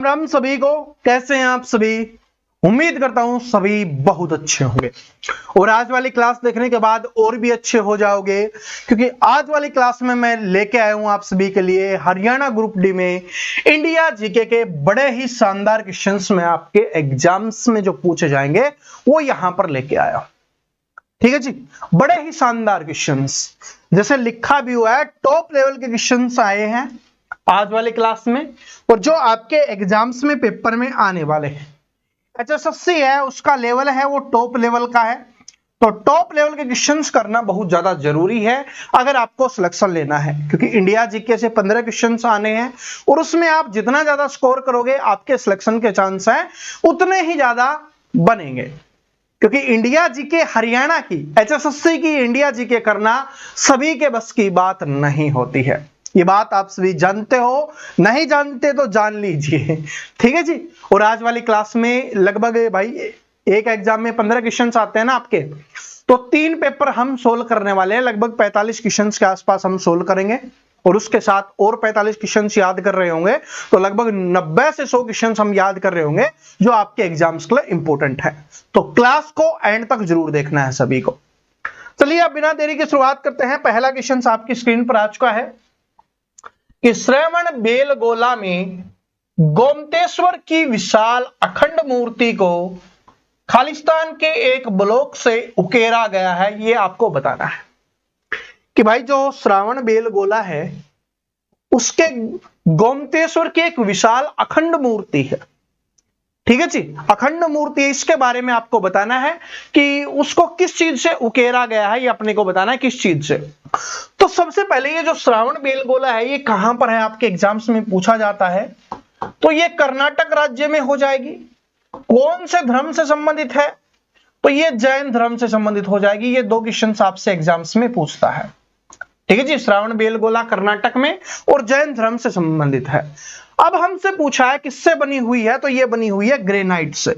राम सभी को। कैसे हैं आप सभी? उम्मीद करता हूं सभी बहुत अच्छे होंगे और आज वाली क्लास देखने के बाद और भी अच्छे हो जाओगे, क्योंकि आज वाली क्लास में मैं लेके आया हूं आप सभी के लिए हरियाणा ग्रुप डी में इंडिया जीके के बड़े ही शानदार क्वेश्चंस में आपके एग्जाम्स में जो पूछे जाएंगे वो यहां पर लेके आया हूं। ठीक है जी, बड़े ही शानदार क्वेश्चंस, जैसे लिखा भी हुआ है टॉप लेवल के क्वेश्चंस आए हैं आज वाले क्लास में और जो आपके एग्जाम्स में पेपर में आने वाले हैं। HSSC है, उसका लेवल है वो टॉप लेवल का है, तो टॉप लेवल के क्वेश्चंस करना बहुत ज्यादा जरूरी है अगर आपको सिलेक्शन लेना है, क्योंकि इंडिया जीके से 15 क्वेश्चंस आने हैं और उसमें आप जितना ज्यादा स्कोर करोगे आपके सिलेक्शन के चांस है उतने ही ज्यादा बनेंगे, क्योंकि इंडिया जीके हरियाणा की HSSC की इंडिया जीके करना सभी के बस की बात नहीं होती है। ये बात आप सभी जानते हो, नहीं जानते तो जान लीजिए। ठीक है जी। और आज वाली क्लास में लगभग भाई एक एग्जाम में 15 क्वेश्चंस आते हैं ना आपके, तो 3 पेपर हम सोल्व करने वाले हैं। लगभग 45 क्वेश्चंस के आसपास हम सोल्व करेंगे और उसके साथ और 45 क्वेश्चंस याद कर रहे होंगे, तो लगभग 90 से 100 क्वेश्चंस हम याद कर रहे होंगे जो आपके एग्जाम्स के लिए इंपॉर्टेंट है। तो क्लास को एंड तक जरूर देखना है सभी को। चलिए अब बिना देरी की शुरुआत करते हैं। पहला क्वेश्चन आपकी स्क्रीन पर आ चुका है कि श्रवणबेलगोला में गोमतेश्वर की विशाल अखंड मूर्ति को खालिस्तान के एक ब्लॉक से उकेरा गया है, ये आपको बताना है कि भाई जो श्रवणबेलगोला है उसके गोमतेश्वर की एक विशाल अखंड मूर्ति है। ठीक है जी, अखंड मूर्ति, इसके बारे में आपको बताना है कि उसको किस चीज से उकेरा गया है, ये अपने को बताना है किस चीज से। तो सबसे पहले ये जो श्रवणबेलगोला है ये कहां पर है, आपके एग्जाम्स में पूछा जाता है, तो ये कर्नाटक राज्य में हो जाएगी। कौन से धर्म से संबंधित है, तो ये जैन धर्म से संबंधित हो जाएगी। ये 2 क्वेश्चन आपसे एग्जाम्स में पूछता है। ठीक है जी, श्रवणबेलगोला कर्नाटक में और जैन धर्म से संबंधित है। अब हमसे पूछा है किससे बनी हुई है, तो ये बनी हुई है ग्रेनाइट से।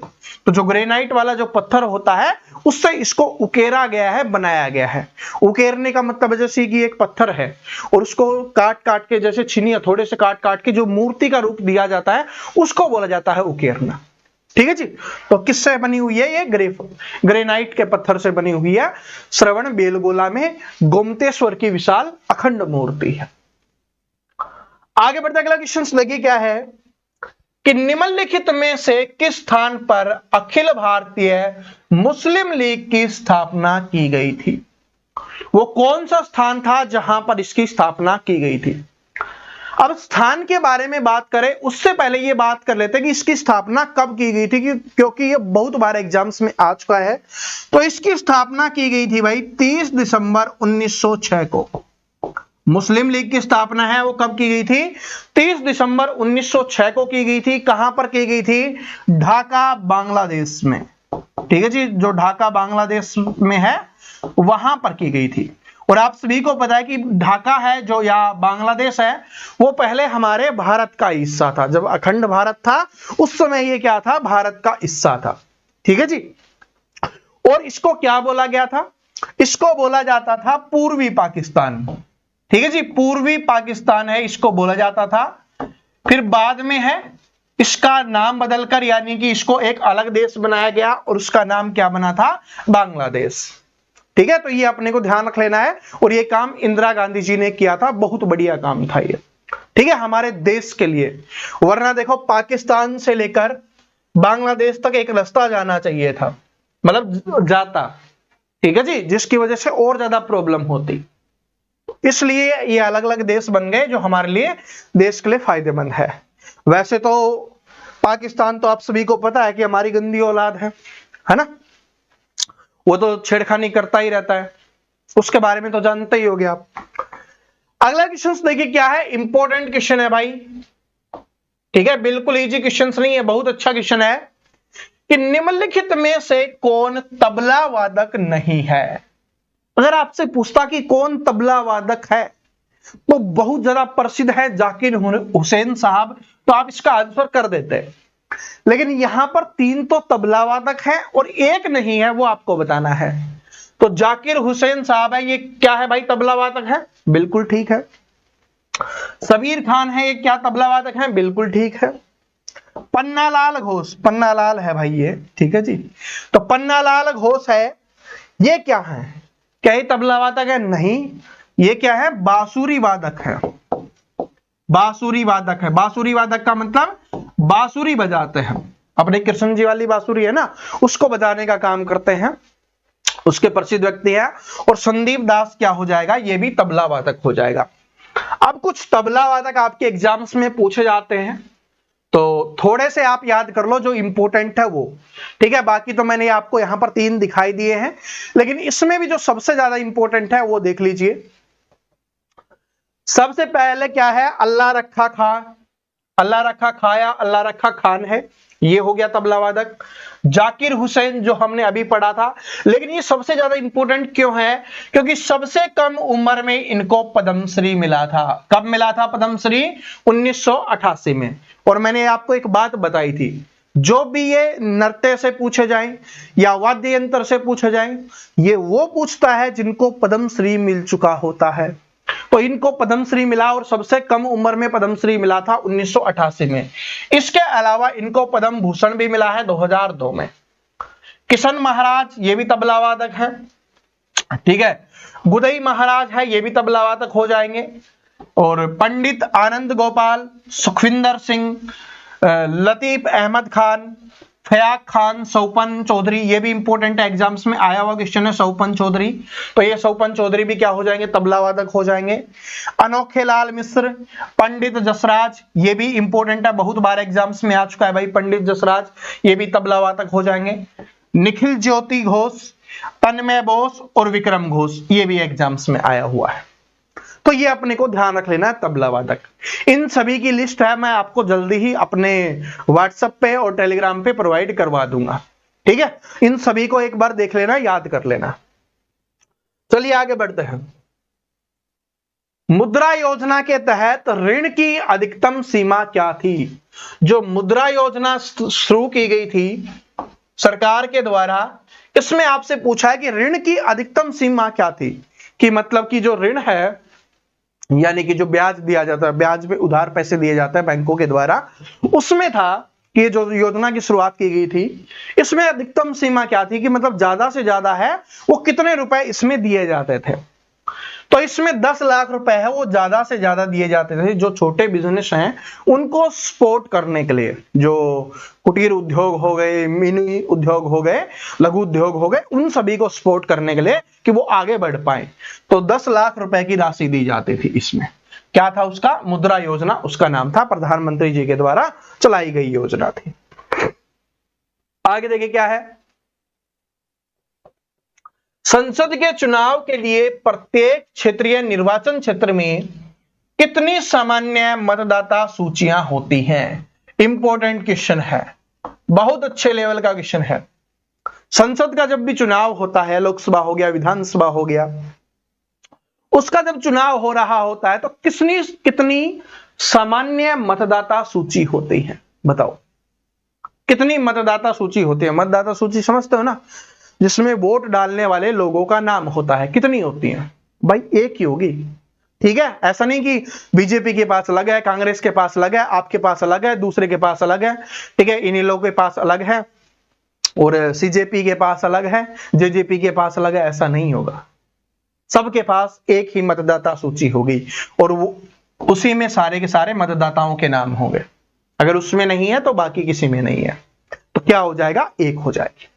तो जो ग्रेनाइट वाला जो पत्थर होता है उससे इसको उकेरा गया है, बनाया गया है। उकेरने का मतलब जैसे कि एक पत्थर है और उसको काट काट के, जैसे छीनी हथौड़े से काट काट के जो मूर्ति का रूप दिया जाता है उसको बोला जाता है उकेरना। ठीक है जी। तो किससे बनी हुई है, ये ग्रेनाइट के पत्थर से बनी हुई है। श्रवणबेलगोला में गोमतेश्वर की विशाल अखंड मूर्ति है। आगे बढ़ते अगला क्वेश्चन देखिए क्या है कि निम्नलिखित में से किस स्थान पर अखिल भारतीय मुस्लिम लीग की स्थापना की गई थी। वो कौन सा स्थान था जहां पर इसकी स्थापना की गई थी। अब स्थान के बारे में बात करें उससे पहले ये बात कर लेते हैं कि इसकी स्थापना कब की गई थी, क्योंकि ये बहुत बार एग्जाम्स में आ चुका है। तो इसकी स्थापना की गई थी भाई 30 दिसंबर 1906 को। मुस्लिम लीग की स्थापना है वो कब की गई थी, 30 दिसंबर 1906 को की गई थी। कहां पर की गई थी, ढाका बांग्लादेश में। ठीक है जी, जो ढाका बांग्लादेश में है वहां पर की गई थी। और आप सभी को पता है कि ढाका है जो या बांग्लादेश है वो पहले हमारे भारत का हिस्सा था। जब अखंड भारत था उस समय ये क्या था, भारत का हिस्सा था। ठीक है जी। और इसको क्या बोला गया था, इसको बोला जाता था पूर्वी पाकिस्तान। ठीक है जी, पूर्वी पाकिस्तान है इसको बोला जाता था। फिर बाद में है इसका नाम बदलकर, यानी कि इसको एक अलग देश बनाया गया और उसका नाम क्या बना था, बांग्लादेश। ठीक है, तो ये अपने को ध्यान रख लेना है। और ये काम इंदिरा गांधी जी ने किया था, बहुत बढ़िया काम था ये। ठीक है, हमारे देश के लिए। वरना देखो पाकिस्तान से लेकर बांग्लादेश तक एक रास्ता जाना चाहिए था, मतलब जाता। ठीक है जी, जिसकी वजह से और ज्यादा प्रॉब्लम होती, इसलिए ये अलग अलग देश बन गए जो हमारे लिए, देश के लिए फायदेमंद है। वैसे तो पाकिस्तान तो आप सभी को पता है कि हमारी गंदी औलाद है ना, वो तो छेड़खानी करता ही रहता है, उसके बारे में तो जानते ही होंगे आप। अगला क्वेश्चन देखिए क्या है, इंपॉर्टेंट क्वेश्चन है भाई। ठीक है, बिल्कुल इजी क्वेश्चन नहीं है, बहुत अच्छा क्वेश्चन है कि निम्नलिखित में से कौन तबला वादक नहीं है। अगर आपसे पूछता कि कौन तबला वादक है तो बहुत ज्यादा प्रसिद्ध है जाकिर हुसैन साहब, तो आप इसका आंसर कर देते। लेकिन यहां पर 3 तो तबला वादक है और एक नहीं है, वो आपको बताना है। तो जाकिर हुसैन साहब है, ये क्या है भाई, तबला वादक है, बिल्कुल ठीक है। सबीर खान है, ये क्या तबला वादक है, बिल्कुल ठीक है। पन्नालाल घोष, पन्नालाल है भाई ये, ठीक है जी। तो पन्नालाल घोष है, ये क्या है? क्या ये तबला वादक है? नहीं, ये क्या है? बांसुरी वादक है। बांसुरी वादक है। बांसुरी वादक का मतलब बांसुरी बजाते हैं, अपने कृष्ण जी वाली बांसुरी है ना, उसको बजाने का काम करते हैं, उसके प्रसिद्ध व्यक्ति है। और संदीप दास क्या हो जाएगा? ये भी तबला वादक हो जाएगा। अब कुछ तबला वादक आपके एग्जाम्स में पूछे जाते हैं, तो थोड़े से आप याद कर लो जो इंपॉर्टेंट है वो, ठीक है। बाकी तो मैंने आपको यहां पर 3 दिखाई दिए हैं, लेकिन इसमें भी जो सबसे ज्यादा इंपॉर्टेंट है वो देख लीजिए। सबसे पहले क्या है? अल्लाह रखा खां, अल्लाह रखा खाया, अल्लाह रखा खान है, ये हो गया तबला वादक। जाकिर हुसैन जो हमने अभी पढ़ा था, लेकिन ये सबसे ज्यादा इंपॉर्टेंट क्यों है? क्योंकि सबसे कम उम्र में इनको पद्मश्री मिला था। कब मिला था पद्मश्री? 1988 में। और मैंने आपको एक बात बताई थी, जो भी ये नृत्य से पूछे जाएं या वाद्य यंत्र से पूछे जाएं, ये वो पूछता है जिनको पद्मश्री मिल चुका होता है। तो इनको पद्मश्री मिला और सबसे कम उम्र में पद्मश्री मिला था 1988 में। इसके अलावा इनको पद्म भूषण भी मिला है 2002 में। किशन महाराज ये भी तबला वादक है, ठीक है। गुदई महाराज है, ये भी तबला वादक हो जाएंगे। और पंडित आनंद गोपाल, सुखविंदर सिंह, लतीफ अहमद खान, फयाक खान, सौपन चौधरी, ये भी इंपॉर्टेंट है, एग्जाम्स में आया हुआ क्वेश्चन है सौपन चौधरी। तो ये सौपन चौधरी भी क्या हो जाएंगे? तबला वादक हो जाएंगे। अनोखे लाल मिश्र, पंडित जसराज, ये भी इंपॉर्टेंट है, बहुत बार एग्जाम्स में आ चुका है भाई पंडित जसराज, ये भी तबला वादक हो जाएंगे। निखिल ज्योति घोष, तन्मय बोस और विक्रम घोष, ये भी एग्जाम्स में आया हुआ है। तो ये अपने को ध्यान रख लेना है तबला वादक। इन सभी की लिस्ट है, मैं आपको जल्दी ही अपने व्हाट्सएप पे और टेलीग्राम पे प्रोवाइड करवा दूंगा, ठीक है। इन सभी को एक बार देख लेना, याद कर लेना। चलिए आगे बढ़ते हैं। मुद्रा योजना के तहत ऋण की अधिकतम सीमा क्या थी? जो मुद्रा योजना शुरू की गई थी सरकार के द्वारा, इसमें आपसे पूछा है कि ऋण की अधिकतम सीमा क्या थी, कि मतलब कि जो ऋण है यानी कि जो ब्याज दिया जाता है, ब्याज पे उधार पैसे दिए जाते हैं बैंकों के द्वारा, उसमें था कि जो योजना की शुरुआत की गई थी, इसमें अधिकतम सीमा क्या थी, कि मतलब ज्यादा से ज्यादा है वो कितने रुपए इसमें दिए जाते थे। तो इसमें 10 लाख रुपए है वो ज्यादा से ज्यादा दिए जाते थे। जो छोटे बिजनेस हैं उनको सपोर्ट करने के लिए, जो कुटीर उद्योग हो गए, मिनी उद्योग हो गए, लघु उद्योग हो गए, उन सभी को सपोर्ट करने के लिए कि वो आगे बढ़ पाए, तो 10 लाख रुपए की राशि दी जाती थी। इसमें क्या था? उसका मुद्रा योजना उसका नाम था, प्रधानमंत्री जी के द्वारा चलाई गई योजना थी। आगे देखिए क्या है। संसद के चुनाव के लिए प्रत्येक क्षेत्रीय निर्वाचन क्षेत्र में कितनी सामान्य मतदाता सूचियां होती हैं? इंपॉर्टेंट क्वेश्चन है, बहुत अच्छे लेवल का क्वेश्चन है। संसद का जब भी चुनाव होता है, लोकसभा हो गया, विधानसभा हो गया, उसका जब चुनाव हो रहा होता है तो कितनी सामान्य मतदाता सूची होती है? बताओ कितनी मतदाता सूची होती है? मतदाता सूची समझते हो ना, जिसमें वोट डालने वाले लोगों का नाम होता है, कितनी होती है? भाई एक ही होगी, ठीक है। ऐसा नहीं कि बीजेपी के पास अलग है, कांग्रेस के पास अलग है, आपके पास अलग है, दूसरे के पास अलग है, ठीक है, इन्हीं लोगों के पास अलग है और सीजेपी के पास अलग है, जेजेपी के पास अलग है, ऐसा नहीं होगा। सबके पास एक ही मतदाता सूची होगी और वो उसी में सारे के सारे मतदाताओं के नाम होंगे। अगर उसमें नहीं है तो बाकी किसी में नहीं है, तो क्या हो जाएगा? एक हो जाएगी।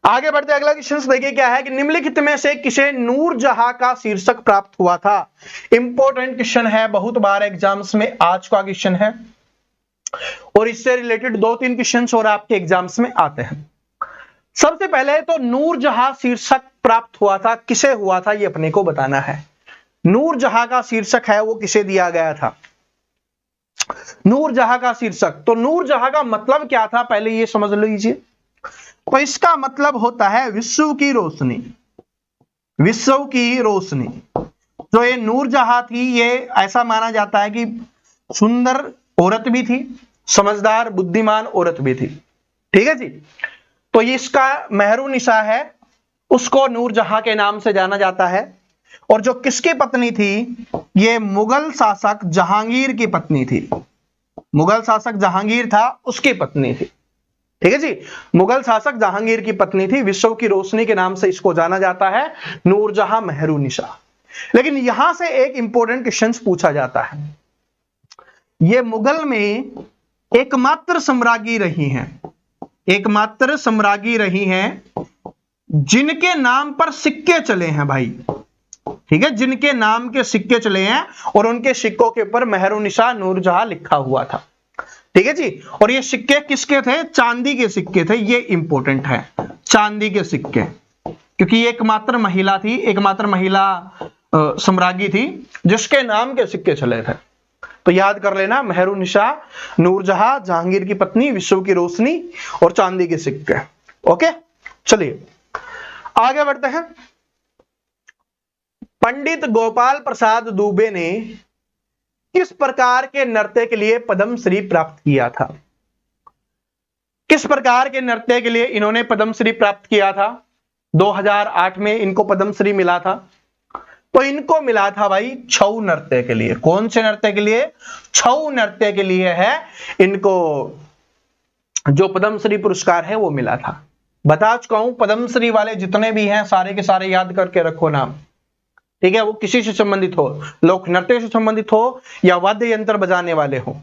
आगे बढ़ते अगला क्वेश्चन देखिए क्या है कि निम्नलिखित में से किसे नूरजहां का शीर्षक प्राप्त हुआ था? इंपॉर्टेंट क्वेश्चन है, बहुत बार एग्जाम्स में आ चुका क्वेश्चन है और इससे रिलेटेड 2-3 क्वेश्चंस और आपके एग्जाम्स में आते हैं। सबसे पहले तो नूरजहां शीर्षक प्राप्त हुआ था, किसे हुआ था ये अपने को बताना है। नूरजहां का शीर्षक है वो किसे दिया गया था? नूरजहां का शीर्षक, तो नूरजहां का मतलब क्या था पहले ये समझ लीजिए। तो इसका मतलब होता है विश्व की रोशनी। विश्व की रोशनी। जो ये नूरजहां थी, ये ऐसा माना जाता है कि सुंदर औरत भी थी, समझदार बुद्धिमान औरत भी थी, ठीक है जी। तो ये इसका मेहरुनिसा है, उसको नूरजहां के नाम से जाना जाता है। और जो किसकी पत्नी थी? ये मुगल शासक जहांगीर की पत्नी थी। मुगल शासक जहांगीर था उसकी पत्नी थी। ठीक है जी, मुगल शासक जहांगीर की पत्नी थी। विश्व की रोशनी के नाम से इसको जाना जाता है, नूरजहां मेहरुनिसा। लेकिन यहां से एक इंपॉर्टेंट क्वेश्चन पूछा जाता है, ये मुगल में एकमात्र सम्राज्ञी रही हैं, एकमात्र सम्राज्ञी रही हैं जिनके नाम पर सिक्के चले हैं भाई। ठीक है, जिनके नाम के सिक्के चले हैं और उनके सिक्कों के ऊपर मेहरुनिसा नूरजहां लिखा हुआ था। ठीक है जी, और ये सिक्के किसके थे? चांदी के सिक्के थे। ये इंपॉर्टेंट है, चांदी के सिक्के, क्योंकि ये एकमात्र महिला थी, एकमात्र महिला सम्राज्ञी थी जिसके नाम के सिक्के चले थे। तो याद कर लेना, मेहरुनिसा नूरजहां जहांगीर की पत्नी, विश्व की रोशनी और चांदी के सिक्के। ओके, चलिए आगे बढ़ते हैं। पंडित गोपाल प्रसाद दुबे ने किस प्रकार के नृत्य के लिए पद्मश्री प्राप्त किया था? किस प्रकार के नृत्य के लिए इन्होंने पद्मश्री प्राप्त किया था? 2008 में इनको पद्मश्री मिला था। तो इनको मिला था भाई छऊ नृत्य के लिए। कौन से नृत्य के लिए? छऊ नृत्य के लिए है इनको जो पद्मश्री पुरस्कार है वो मिला था। बता चुका हूं, पद्मश्री वाले जितने भी हैं सारे के सारे याद करके रखो नाम। ठीक है, वो किसी से संबंधित हो, लोक नृत्य से संबंधित हो या वाद्य यंत्र बजाने वाले हो,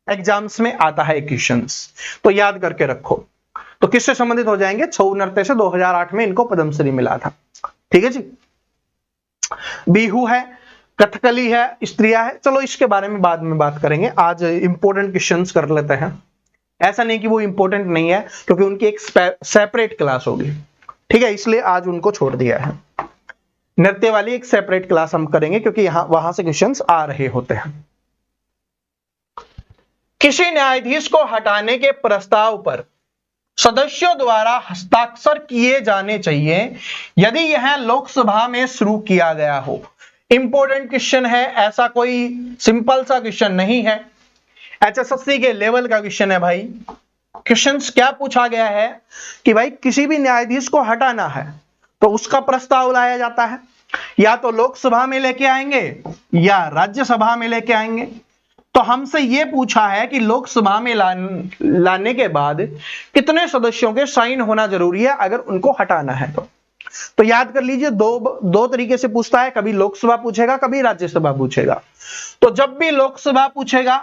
एग्जाम्स में आता है क्वेश्चंस, तो याद करके रखो। तो किससे संबंधित हो जाएंगे? छऊ नृत्य से 2008 में इनको पद्मश्री मिला था। ठीक है जी, बिहू है, कथकली है, स्त्रिया है, चलो इसके बारे में बाद में बात करेंगे। आज इंपॉर्टेंट क्वेश्चंस कर लेते हैं। ऐसा नहीं कि वो इंपॉर्टेंट नहीं है, क्योंकि उनकी एक सेपरेट क्लास होगी। ठीक है, इसलिए आज उनको छोड़ दिया है। नृत्य वाली एक सेपरेट क्लास हम करेंगे, क्योंकि यहां वहां से क्वेश्चंस आ रहे होते हैं। किसी न्यायाधीश को हटाने के प्रस्ताव पर सदस्यों द्वारा हस्ताक्षर किए जाने चाहिए यदि यह लोकसभा में शुरू किया गया हो। इंपॉर्टेंट क्वेश्चन है, ऐसा कोई सिंपल सा क्वेश्चन नहीं है, HSSC के लेवल का क्वेश्चन है भाई। क्वेश्चंस क्या पूछा गया है कि भाई किसी भी न्यायाधीश को हटाना है तो उसका प्रस्ताव लाया जाता है, या तो लोकसभा में लेके आएंगे या राज्यसभा में लेके आएंगे। तो हमसे यह पूछा है कि लोकसभा में लाने के बाद कितने सदस्यों के साइन होना जरूरी है अगर उनको हटाना है। तो याद कर लीजिए, दो तरीके से पूछता है, कभी लोकसभा पूछेगा, कभी राज्यसभा पूछेगा। तो जब भी लोकसभा पूछेगा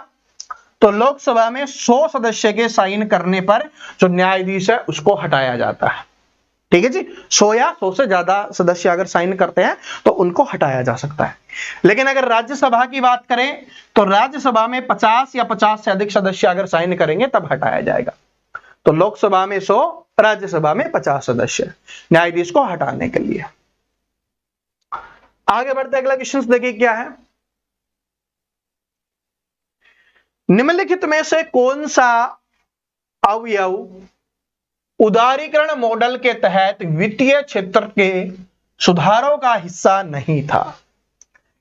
तो लोकसभा में 100 सदस्य के साइन करने पर जो न्यायाधीश है उसको हटाया जाता है। ठीक है जी, 100 या 100 से ज्यादा सदस्य अगर साइन करते हैं तो उनको हटाया जा सकता है। लेकिन अगर राज्यसभा की बात करें तो राज्यसभा में 50 या 50 से अधिक सदस्य अगर साइन करेंगे तब हटाया जाएगा। तो लोकसभा में 100, राज्यसभा में 50 सदस्य न्यायाधीश को हटाने के लिए। आगे बढ़ते अगला क्वेश्चन देखिए क्या है। निम्नलिखित में से कौन सा अवयव उदारीकरण मॉडल के तहत वित्तीय क्षेत्र के सुधारों का हिस्सा नहीं था?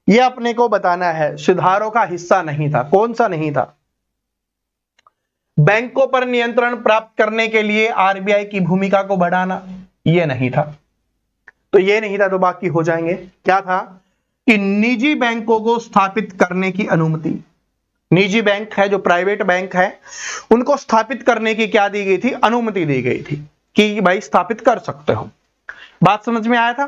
यह अपने को बताना है, सुधारों का हिस्सा नहीं था। कौन सा नहीं था? बैंकों पर नियंत्रण प्राप्त करने के लिए RBI की भूमिका को बढ़ाना, यह नहीं था। तो यह नहीं था, तो बाकी हो जाएंगे। क्या था कि निजी बैंकों को स्थापित करने की अनुमति। निजी बैंक है, जो प्राइवेट बैंक है, उनको स्थापित करने की क्या दी गई थी? अनुमति दी गई थी कि भाई स्थापित कर सकते हो। बात समझ में आया था?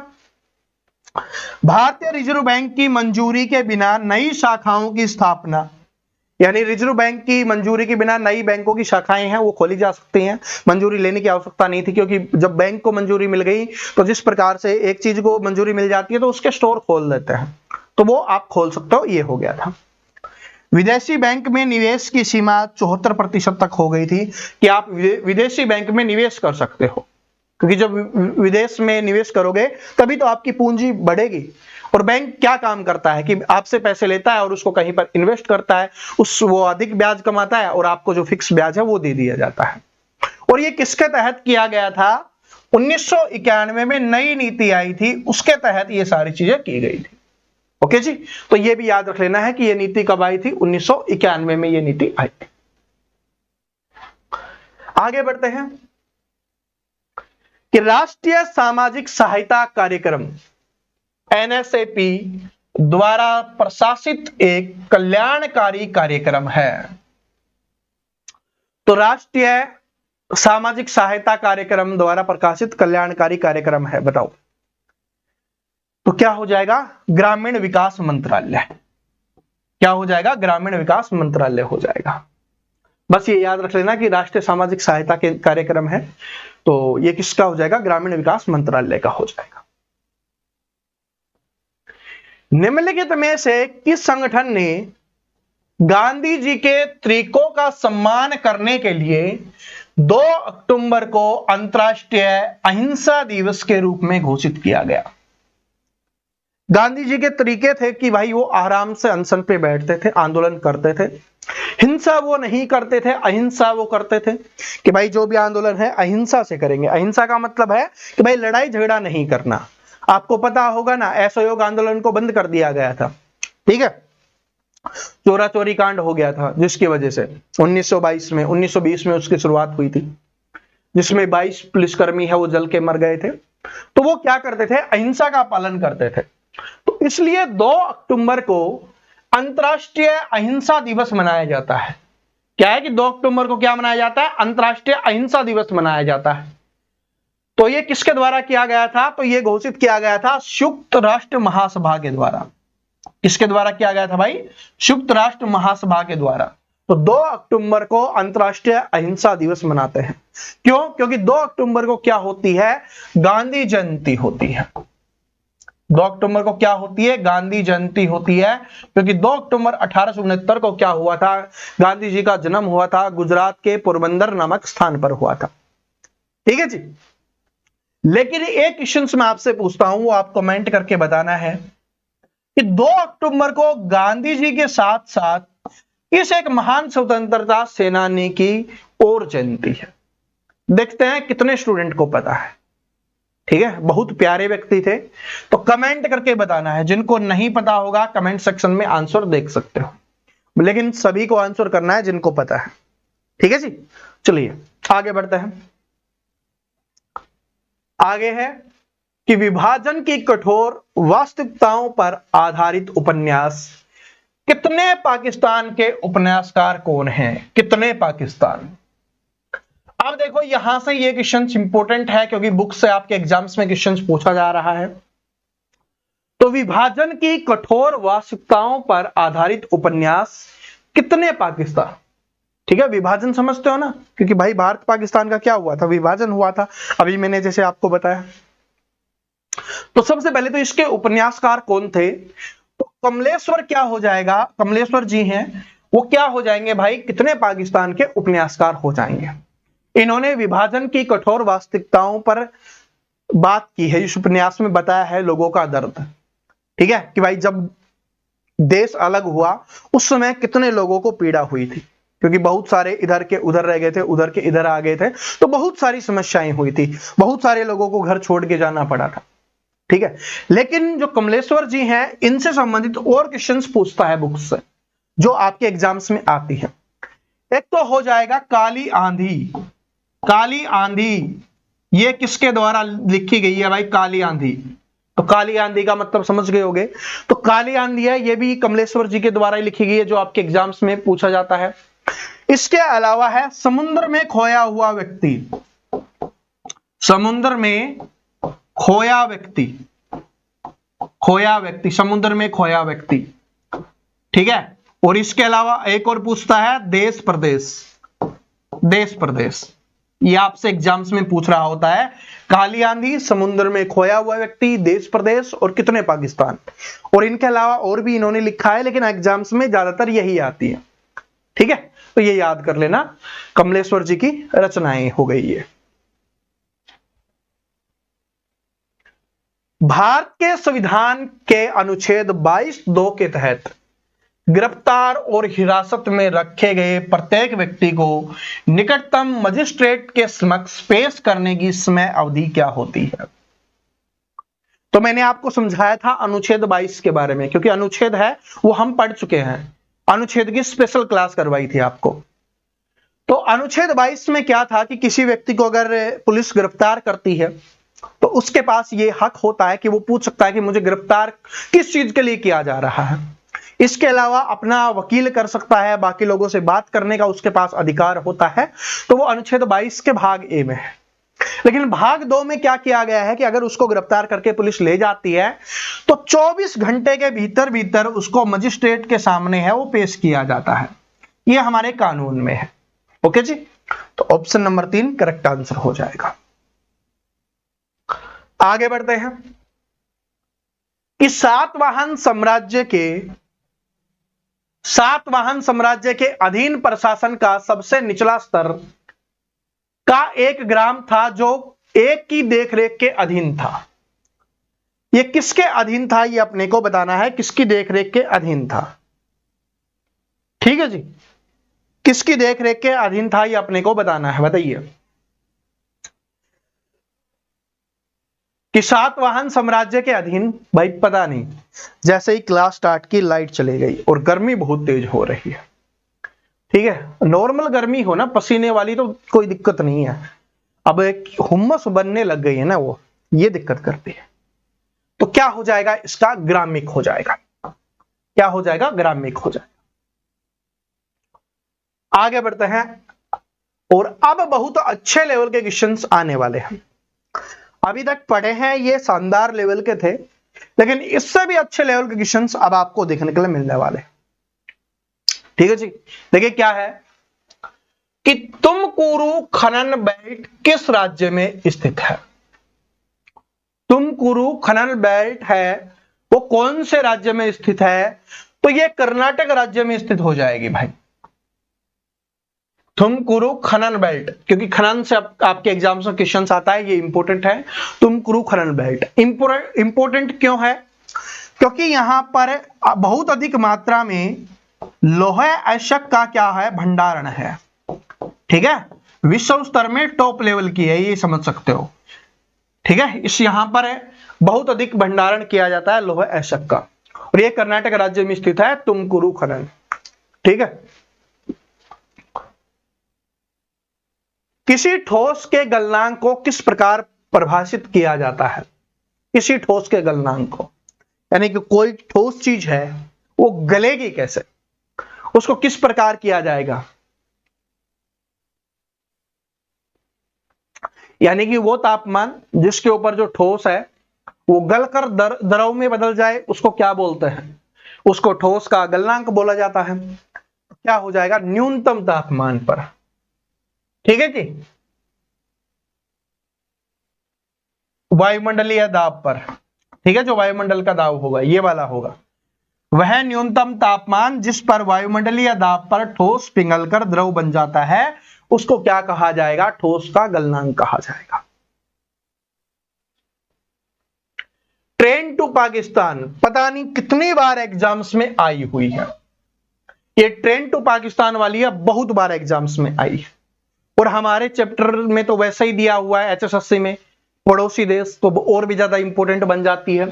भारतीय रिजर्व बैंक की मंजूरी के बिना नई शाखाओं की स्थापना, यानी रिजर्व बैंक की मंजूरी के बिना नई बैंकों की शाखाएं हैं वो खोली जा सकती हैं। मंजूरी लेने की आवश्यकता नहीं थी, क्योंकि जब बैंक को मंजूरी मिल गई तो जिस प्रकार से एक चीज को मंजूरी मिल जाती है तो उसके स्टोर खोल देते हैं, तो वो आप खोल सकते हो। ये हो गया था। विदेशी बैंक में निवेश की सीमा 74% तक हो गई थी कि आप विदेशी बैंक में निवेश कर सकते हो, क्योंकि जब विदेश में निवेश करोगे तभी तो आपकी पूंजी बढ़ेगी। और बैंक क्या काम करता है कि आपसे पैसे लेता है और उसको कहीं पर इन्वेस्ट करता है, वो अधिक ब्याज कमाता है और आपको जो फिक्स ब्याज है वो दे दिया जाता है। और ये किसके तहत किया गया था? 1991 में नई नीति आई थी, उसके तहत ये सारी चीजें की गई थी। ओके जी, तो ये भी याद रख लेना है कि ये नीति कब आई थी? 1991 में ये नीति आई थी। आगे बढ़ते हैं कि राष्ट्रीय सामाजिक सहायता कार्यक्रम NSAP द्वारा प्रशासित एक कल्याणकारी कार्यक्रम है। तो राष्ट्रीय सामाजिक सहायता कार्यक्रम द्वारा प्रकाशित कल्याणकारी कार्यक्रम है, बताओ। तो क्या हो जाएगा? ग्रामीण विकास मंत्रालय। क्या हो जाएगा? ग्रामीण विकास मंत्रालय हो जाएगा। बस ये याद रख लेना कि राष्ट्रीय सामाजिक सहायता के कार्यक्रम है, तो ये किसका हो जाएगा? ग्रामीण विकास मंत्रालय का हो जाएगा। निम्नलिखित में से किस संगठन ने गांधी जी के तरीकों का सम्मान करने के लिए 2 अक्टूबर को अंतर्राष्ट्रीय अहिंसा दिवस के रूप में घोषित किया गया? गांधी जी के तरीके थे कि भाई वो आराम से अनशन पे बैठते थे, आंदोलन करते थे, हिंसा वो नहीं करते थे, अहिंसा वो करते थे कि भाई जो भी आंदोलन है अहिंसा से करेंगे। अहिंसा का मतलब है कि भाई लड़ाई झगड़ा नहीं करना। आपको पता होगा ना, असहयोग आंदोलन को बंद कर दिया गया था, ठीक है, चोरा चोरी कांड हो गया था जिसकी वजह से 1920 में उसकी शुरुआत हुई थी, जिसमें 22 पुलिसकर्मी है वो जल के मर गए थे। तो वो क्या करते थे? अहिंसा का पालन करते थे। तो इसलिए 2 अक्टूबर को अंतर्राष्ट्रीय अहिंसा दिवस मनाया जाता है। क्या है कि 2 अक्टूबर को क्या मनाया जाता है? अंतर्राष्ट्रीय अहिंसा दिवस मनाया जाता है। तो ये किसके द्वारा किया गया था? तो ये घोषित किया गया था संयुक्त राष्ट्र महासभा के द्वारा। किसके द्वारा किया गया था भाई? संयुक्त राष्ट्र महासभा के द्वारा। तो 2 अक्टूबर को अंतर्राष्ट्रीय अहिंसा दिवस मनाते हैं। क्यों? क्योंकि 2 अक्टूबर को क्या होती है? गांधी जयंती होती है। 2 अक्टूबर को क्या होती है? गांधी जयंती होती है, क्योंकि 2 अक्टूबर 1869 को क्या हुआ था? गांधी जी का जन्म हुआ था, गुजरात के पोरबंदर नामक स्थान पर हुआ था। ठीक है जी। लेकिन एक क्वेश्चन मैं आपसे पूछता हूं, वो आप कमेंट करके बताना है कि 2 अक्टूबर को गांधी जी के साथ साथ इस एक महान स्वतंत्रता सेनानी की और जयंती है। देखते हैं कितने स्टूडेंट को पता है। ठीक है, बहुत प्यारे व्यक्ति थे, तो कमेंट करके बताना है। जिनको नहीं पता होगा कमेंट सेक्शन में आंसर देख सकते हो, लेकिन सभी को आंसर करना है जिनको पता है। ठीक है जी, चलिए आगे बढ़ते हैं। आगे है कि विभाजन की कठोर वास्तविकताओं पर आधारित उपन्यास। कितने पाकिस्तान के उपन्यासकार कौन हैं? कितने पाकिस्तान? अब देखो यहां से ये क्वेश्चन इंपॉर्टेंट है, क्योंकि बुक से आपके एग्जाम्स में क्वेश्चन पूछा जा रहा है। तो विभाजन की कठोर वास्तविकताओं पर आधारित उपन्यास कितने पाकिस्तान? ठीक है, विभाजन समझते हो ना, क्योंकि भाई भारत पाकिस्तान का क्या हुआ था? विभाजन हुआ था, अभी मैंने जैसे आपको बताया। तो सबसे पहले तो इसके उपन्यासकार कौन थे? तो कमलेश्वर क्या हो जाएगा? कमलेश्वर जी हैं, वो क्या हो जाएंगे भाई? कितने पाकिस्तान के उपन्यासकार हो जाएंगे। इन्होंने विभाजन की कठोर वास्तविकताओं पर बात की है, इस उपन्यास में बताया है लोगों का दर्द। ठीक है, कि भाई जब देश अलग हुआ उस समय कितने लोगों को पीड़ा हुई थी, क्योंकि बहुत सारे इधर के उधर रह गए थे, उधर के इधर आ गए थे, तो बहुत सारी समस्याएं हुई थी, बहुत सारे लोगों को घर छोड़ के जाना पड़ा था। ठीक है, लेकिन जो कमलेश्वर जी हैं इनसे संबंधित और क्वेश्चंस पूछता है बुक से, जो आपके एग्जाम्स में आती है। एक तो हो जाएगा काली आंधी। काली आंधी ये किसके द्वारा लिखी गई है भाई? काली आंधी। तो काली आंधी का मतलब समझ गए होंगे। तो काली आंधी है, ये भी कमलेश्वर जी के द्वारा ही लिखी गई है, जो आपके एग्जाम्स में पूछा जाता है। इसके अलावा है समुद्र में खोया हुआ व्यक्ति। समुद्र में खोया व्यक्ति, खोया व्यक्ति, समुद्र में खोया व्यक्ति। ठीक है, और इसके अलावा एक और पूछता है देश प्रदेश। देश प्रदेश ये आपसे एग्जाम्स में पूछ रहा होता है। काली आंधी, समुद्र में खोया हुआ व्यक्ति, देश प्रदेश और कितने पाकिस्तान। और इनके अलावा और भी इन्होंने लिखा है, लेकिन एग्जाम्स में ज्यादातर यही आती है। ठीक है, तो ये याद कर लेना, कमलेश्वर जी की रचनाएं हो गई है। भारत के संविधान के अनुच्छेद 22(2) के तहत गिरफ्तार और हिरासत में रखे गए प्रत्येक व्यक्ति को निकटतम मजिस्ट्रेट के समक्ष पेश करने की समय अवधि क्या होती है? तो मैंने आपको समझाया था अनुच्छेद 22 के बारे में, क्योंकि अनुच्छेद है वो हम पढ़ चुके हैं। अनुच्छेद की स्पेशल क्लास करवाई थी आपको। तो अनुच्छेद 22 में क्या था कि किसी व्यक्ति को अगर पुलिस गिरफ्तार करती है तो उसके पास ये हक होता है कि वो पूछ सकता है कि मुझे गिरफ्तार किस चीज के लिए किया जा रहा है। इसके अलावा अपना वकील कर सकता है, बाकी लोगों से बात करने का उसके पास अधिकार होता है, तो वो अनुच्छेद 22 के भाग ए में है। लेकिन भाग 2 में क्या किया गया है कि अगर उसको गिरफ्तार करके पुलिस ले जाती है तो 24 घंटे के भीतर भीतर उसको मजिस्ट्रेट के सामने है वो पेश किया जाता है। ये हमारे कानून में है। ओके जी, तो ऑप्शन नंबर 3 करेक्ट आंसर हो जाएगा। आगे बढ़ते हैं कि सातवाहन सातवाहन साम्राज्य के अधीन प्रशासन का सबसे निचला स्तर का एक ग्राम था जो एक की देखरेख के अधीन था। ये किसके अधीन था, ये अपने को बताना है, किसकी देखरेख के अधीन था। ठीक है जी, किसकी देखरेख के अधीन था ये अपने को बताना है। बताइए कि सातवाहन साम्राज्य के अधीन, भाई पता नहीं, जैसे ही क्लास स्टार्ट की लाइट चली गई और गर्मी बहुत तेज हो रही है। ठीक है, नॉर्मल गर्मी हो ना पसीने वाली तो कोई दिक्कत नहीं है, अब एक हुम्मस बनने लग गई है ना, वो ये दिक्कत करती है। तो क्या हो जाएगा, इसका ग्रामिक हो जाएगा। क्या हो जाएगा, ग्रामिक हो जाएगा। आगे बढ़ते हैं और अब बहुत अच्छे लेवल के क्वेश्चंस आने वाले हैं। अभी तक पढ़े हैं ये शानदार लेवल के थे, लेकिन इससे भी अच्छे लेवल के क्वेश्चंस अब आपको देखने के लिए मिलने वाले। ठीक है जी, देखिए क्या है कि तुमकुरु खनन बेल्ट किस राज्य में स्थित है। तुमकुरु खनन बेल्ट है वो कौन से राज्य में स्थित है, तो ये कर्नाटक राज्य में स्थित हो जाएगी भाई। तुमकुरु खनन बेल्ट, क्योंकि खनन से आपके एग्जाम्स में क्वेश्चंस आता है, ये इंपॉर्टेंट है। तुमकुरु खनन बेल्ट इंपॉर्टेंट क्यों है, क्योंकि यहां पर बहुत अधिक मात्रा में लोहे अयस्क का क्या है, भंडारण है। ठीक है, विश्व स्तर में टॉप लेवल की है, ये समझ सकते हो। ठीक है, इस यहां पर बहुत अधिक भंडारण किया जाता है लोहे अयस्क का, और ये कर्नाटक राज्य में स्थित है तुमकुरु खनन। ठीक है, किसी ठोस के गलनांक को किस प्रकार परिभाषित किया जाता है। किसी ठोस के गलनांक को, यानी कि कोई ठोस चीज है वो गलेगी कैसे, उसको किस प्रकार किया जाएगा। यानी कि वो तापमान जिसके ऊपर जो ठोस है वो गलकर द्रव में बदल जाए, उसको क्या बोलते हैं, उसको ठोस का गलनांक बोला जाता है। क्या हो जाएगा, न्यूनतम तापमान पर। ठीक है जी, वायुमंडलीय दाब पर। ठीक है, जो वायुमंडल का दाब होगा ये वाला होगा, वह न्यूनतम तापमान जिस पर वायुमंडलीय दाब पर ठोस पिघलकर द्रव बन जाता है उसको क्या कहा जाएगा, ठोस का गलनांक कहा जाएगा। ट्रेन टू पाकिस्तान पता नहीं कितनी बार एग्जाम्स में आई हुई है। ये ट्रेन टू पाकिस्तान वाली है, बहुत बार एग्जाम्स में आई है, और हमारे चैप्टर में तो वैसे ही दिया हुआ है HSSC में, पड़ोसी देश, तो और भी ज्यादा इंपॉर्टेंट बन जाती है।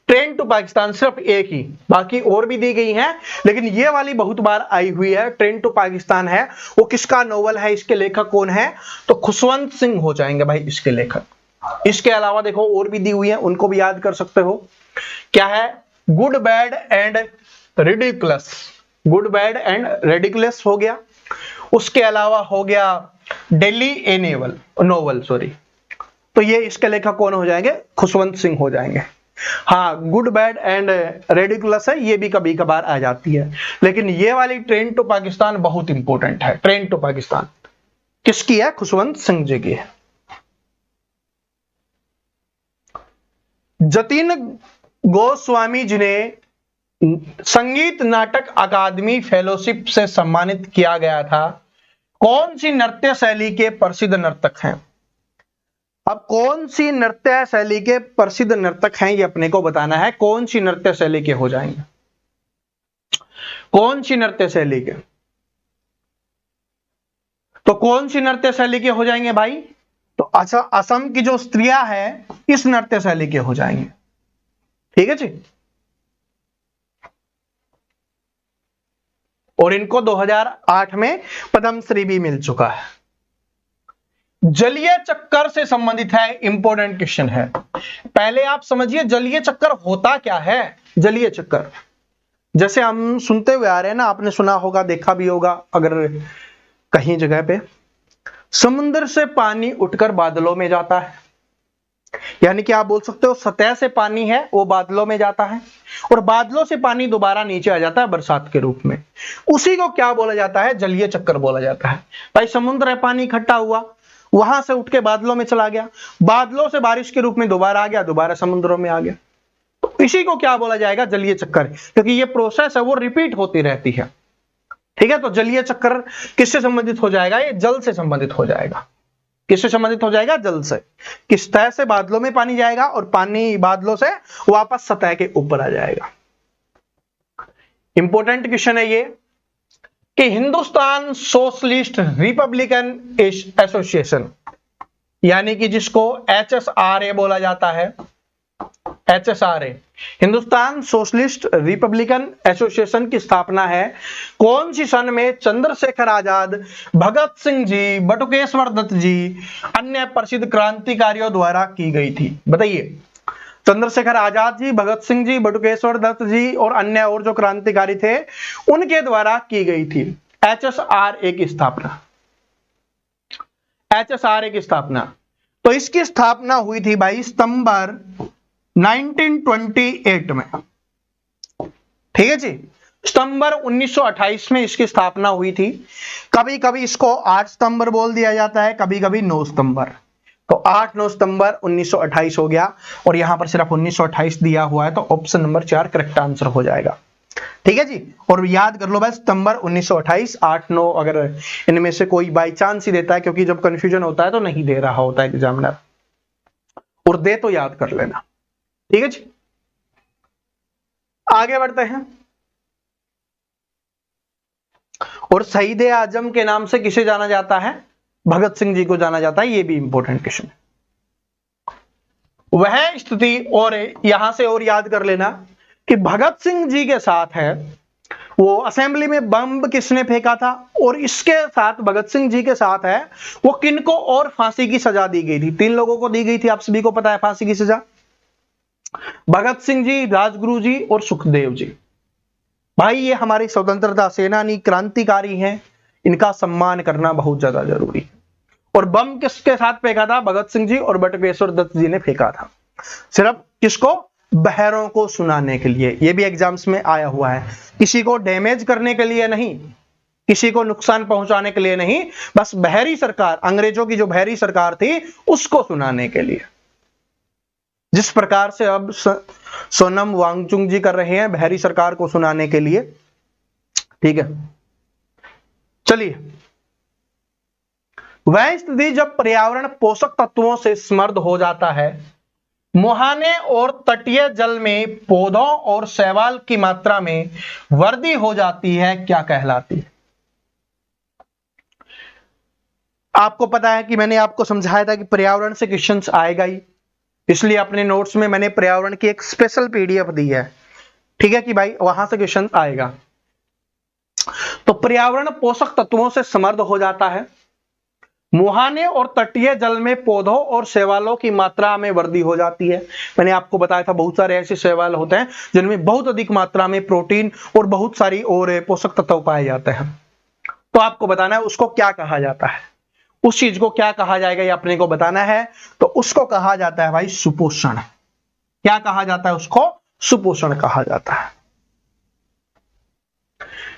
ट्रेन टू पाकिस्तान सिर्फ एक ही, बाकी और भी दी गई हैं, लेकिन ये वाली बहुत बार आई हुई है। ट्रेन टू पाकिस्तान है वो किसका नोवेल है, इसके लेखक कौन है, तो खुशवंत सिंह हो जाएंगे भाई इसके लेखक। इसके अलावा देखो और भी दी हुई है, उनको भी याद कर सकते हो। क्या है, good bad and ridiculous, good bad and ridiculous हो गया। उसके अलावा हो गया दिल्ली ए नोवेल सॉरी, तो ये इसके लेखक कौन हो जाएंगे, खुशवंत सिंह हो जाएंगे। हाँ, गुड बैड एंड रेडिकुलस है, ये भी कभी कभार आ जाती है, लेकिन ये वाली ट्रेन टू पाकिस्तान बहुत इंपॉर्टेंट है। ट्रेन टू पाकिस्तान किसकी है, खुशवंत सिंह जी की है। जतिन गोस्वामी जिन्हें संगीत नाटक अकादमी फेलोशिप से सम्मानित किया गया था, कौन सी नृत्य शैली के प्रसिद्ध नर्तक हैं। अब कौन सी नृत्य शैली के प्रसिद्ध नर्तक हैं ये अपने को बताना है, कौन सी नृत्य शैली के हो जाएंगे, कौन सी नृत्य शैली के, तो कौन सी नृत्य शैली के हो जाएंगे भाई, तो अच्छा असम की जो स्त्रियां हैं इस नृत्य शैली के हो जाएंगे। ठीक है जी, और इनको 2008 में पद्मश्री भी मिल चुका है। जलीय चक्कर से संबंधित है, इंपॉर्टेंट क्वेश्चन है। पहले आप समझिए जलीय चक्कर होता क्या है। जलीय चक्कर, जैसे हम सुनते हुए आ रहे हैं ना, आपने सुना होगा, देखा भी होगा अगर कहीं जगह पे, समुद्र से पानी उठकर बादलों में जाता है। यानी कि आप बोल सकते हो सतह से पानी है वो बादलों में जाता है और बादलों से पानी दोबारा नीचे आ जाता है बरसात के रूप में। उसी को क्या बोला जाता है? जलीय चक्कर बोला जाता है। भाई समुद्र है, पानी इकट्ठा हुआ, वहां से उठ के बादलों में चला गया, बादलों से बारिश के रूप में दोबारा आ गया, दोबारा समुद्रों में आ गया, तो इसी को क्या बोला जाएगा? जलीय चक्कर। क्योंकि ये प्रोसेस है वो रिपीट होती रहती है। ठीक है, तो जलीय चक्कर किससे संबंधित हो जाएगा? ये जल से संबंधित हो जाएगा। किससे संबंधित हो जाएगा? जल से। किस सतह से बादलों में पानी जाएगा और पानी बादलों से वापस सतह के ऊपर आ जाएगा। इंपॉर्टेंट क्वेश्चन है ये कि हिंदुस्तान सोशलिस्ट रिपब्लिकन एसोसिएशन, यानी कि जिसको HSRA बोला जाता है, HSRA, Hindustan socialist Republican association की स्थापना है कौन सी सन में? चंद्रशेखर आजाद, भगत सिंह जी, बटुकेश्वर दत्त जी, अन्य प्रसिद्ध क्रांतिकारियों द्वारा की गई थी। बताइए, चंद्रशेखर आजाद जी, भगत सिंह जी, बटुकेश्वर दत्त जी और अन्य और जो क्रांतिकारी थे उनके द्वारा की गई थी HSRA की स्थापना। HSRA की स्थापना, तो इसकी स्थापना हुई थी भाई सितंबर 1928 में। ठीक है जी, सितंबर 1928 में इसकी स्थापना हुई थी। कभी कभी इसको 8 सितंबर बोल दिया जाता है, कभी कभी 9 सितंबर। तो 8-9 सितंबर 1928 हो गया और यहां पर सिर्फ 1928 दिया हुआ है, तो ऑप्शन नंबर 4 करेक्ट आंसर हो जाएगा। ठीक है जी, और याद कर लो भाई सितंबर 1928, 8-9 अगर इनमें से कोई बाई चांस ही देता है, क्योंकि जब कंफ्यूजन होता है तो नहीं दे रहा होता है एग्जामिनर, और दे तो याद कर लेना। ठीक है जी, आगे बढ़ते हैं। और शहीद आजम के नाम से किसे जाना जाता है? भगत सिंह जी को जाना जाता है। ये भी इंपॉर्टेंट क्वेश्चन है। वह स्थिति, और यहां से और याद कर लेना कि भगत सिंह जी के साथ है वो असेंबली में बम किसने फेंका था, और इसके साथ भगत सिंह जी के साथ है वो किनको और फांसी की सजा दी गई थी? 3 लोगों को दी गई थी, आप सभी को पता है फांसी की सजा। भगत सिंह जी, राजगुरु जी और सुखदेव जी। भाई ये हमारी स्वतंत्रता सेनानी, क्रांतिकारी हैं, इनका सम्मान करना बहुत ज्यादा जरूरी है। और बम किसके साथ फेंका था? भगत सिंह जी और बटुकेश्वर दत्त जी ने फेंका था। सिर्फ किसको? बहरों को सुनाने के लिए। ये भी एग्जाम्स में आया हुआ है, किसी को डैमेज करने के लिए नहीं, किसी को नुकसान पहुंचाने के लिए नहीं, बस बहरी सरकार, अंग्रेजों की जो बहरी सरकार थी उसको सुनाने के लिए। जिस प्रकार से अब सोनम वांगचुक जी कर रहे हैं बहरी सरकार को सुनाने के लिए। ठीक है, चलिए। वह स्थिति जब पर्यावरण पोषक तत्वों से समृद्ध हो जाता है, मुहाने और तटीय जल में पौधों और शैवाल की मात्रा में वृद्धि हो जाती है, क्या कहलाती है? आपको पता है कि मैंने आपको समझाया था कि पर्यावरण से क्वेश्चंस आएगा ही, इसलिए अपने नोट्स में मैंने पर्यावरण की एक स्पेशल PDF दी है। ठीक है कि भाई वहां से क्वेश्चन आएगा। तो पर्यावरण पोषक तत्वों से समृद्ध हो जाता है, मुहाने और तटीय जल में पौधों और शैवालों की मात्रा में वृद्धि हो जाती है। मैंने आपको बताया था बहुत सारे ऐसे शैवाल होते हैं जिनमें बहुत अधिक मात्रा में प्रोटीन और बहुत सारी और पोषक तत्व पाए जाते हैं। तो आपको बताना है उसको क्या कहा जाता है, उस चीज को क्या कहा जाएगा ये अपने को बताना है। तो उसको कहा जाता है भाई सुपोषण। क्या कहा जाता है उसको? सुपोषण कहा जाता है।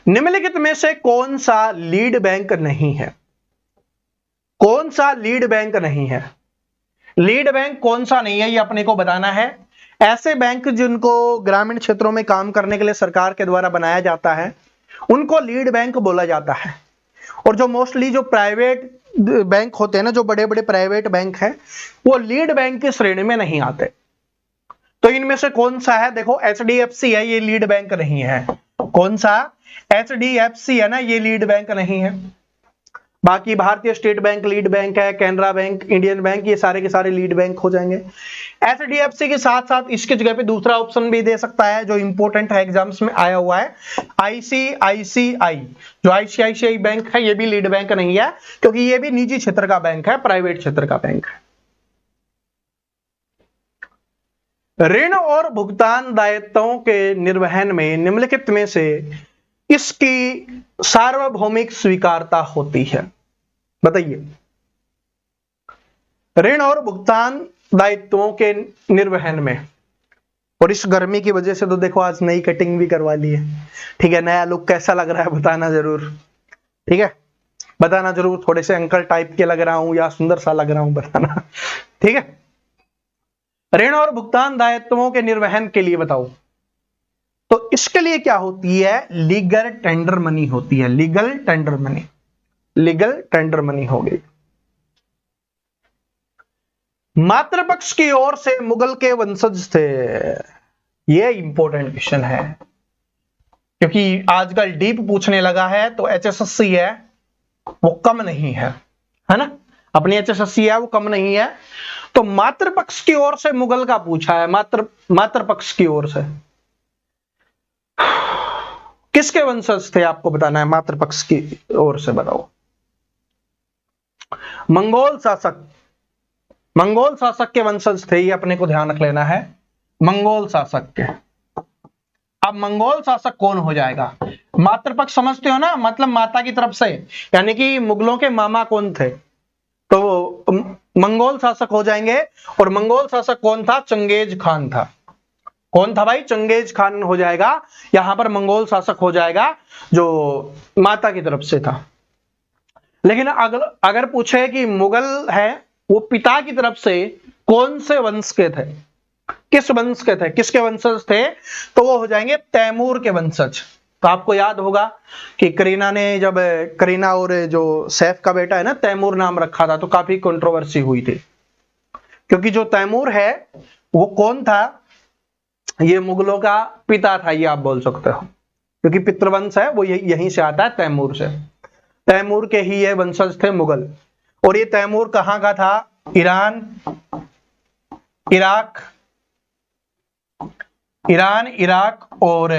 निम्नलिखित में से कौन सा लीड बैंक नहीं है? कौन सा लीड बैंक नहीं है? लीड बैंक कौन सा नहीं है ये अपने को बताना है। ऐसे बैंक जिनको ग्रामीण क्षेत्रों में काम करने के लिए सरकार के द्वारा बनाया जाता है उनको लीड बैंक बोला जाता है। और जो मोस्टली जो प्राइवेट बैंक होते हैं ना, जो बड़े बड़े प्राइवेट बैंक हैं, वो लीड बैंक की श्रेणी में नहीं आते। तो इनमें से कौन सा है? देखो HDFC है, ये लीड बैंक नहीं है। कौन सा? HDFC है ना, ये लीड बैंक नहीं है। बाकी भारतीय स्टेट बैंक लीड बैंक है, कैनरा बैंक, इंडियन बैंक, ये सारे के सारे लीड बैंक हो जाएंगे। HDFC के साथ साथ इसकी जगह पे दूसरा ऑप्शन भी दे सकता है जो इंपॉर्टेंट है, एग्जाम्स में आया हुआ है, ICICI। जो ICICI बैंक है ये भी लीड बैंक नहीं है, क्योंकि ये भी निजी क्षेत्र का बैंक है, प्राइवेट क्षेत्र का बैंक है। ऋण और भुगतान दायित्वों के निर्वहन में निम्नलिखित में से इसकी सार्वभौमिक स्वीकारता होती है? बताइए। ऋण और भुगतान दायित्वों के निर्वहन में, और इस गर्मी की वजह से तो देखो आज नई कटिंग भी करवा ली है, ठीक है। नया लुक कैसा लग रहा है बताना जरूर, ठीक है, बताना जरूर। थोड़े से अंकल टाइप के लग रहा हूं या सुंदर सा लग रहा हूं, बताना, ठीक है। ऋण और भुगतान दायित्वों के निर्वहन के लिए बताओ, तो इसके लिए क्या होती है? लीगल टेंडर मनी होती है। Legal tender money, legal tender money हो गई। मातृपक्ष की ओर से मुगल के वंशज थे। यह इंपॉर्टेंट क्वेश्चन है, क्योंकि आजकल डीप पूछने लगा है, तो HSSC है वो कम नहीं है ना, अपनी HSSC है वो कम नहीं है। तो मातृपक्ष की ओर से मुगल का पूछा है, मातृपक्ष की ओर से किसके वंशज थे आपको बताना है। मातृपक्ष की ओर से बताओ। मंगोल शासक, मंगोल शासक के वंशज थे, ये अपने को ध्यान रख लेना है, मंगोल शासक के। अब मंगोल शासक कौन हो जाएगा? मातृपक्ष समझते हो ना, मतलब माता की तरफ से, यानी कि मुगलों के मामा कौन थे, तो मंगोल शासक हो जाएंगे। और मंगोल शासक कौन था? चंगेज खान था। कौन था भाई? चंगेज खान हो जाएगा। यहां पर मंगोल शासक हो जाएगा जो माता की तरफ से था। लेकिन अगर पूछे कि मुगल है वो पिता की तरफ से कौन से वंश के थे, किस वंश के थे, किसके वंशज थे, तो वो हो जाएंगे तैमूर के वंशज। तो आपको याद होगा कि करीना ने, जब करीना और जो सैफ का बेटा है ना तैमूर नाम रखा था, तो काफी कंट्रोवर्सी हुई थी, क्योंकि जो तैमूर है वो कौन था? ये मुगलों का पिता था, ये आप बोल सकते हो, क्योंकि पितृवंश है वो यहीं से आता है, तैमूर से। तैमूर के ही ये वंशज थे मुगल। और ये तैमूर कहां का था? ईरान, इराक और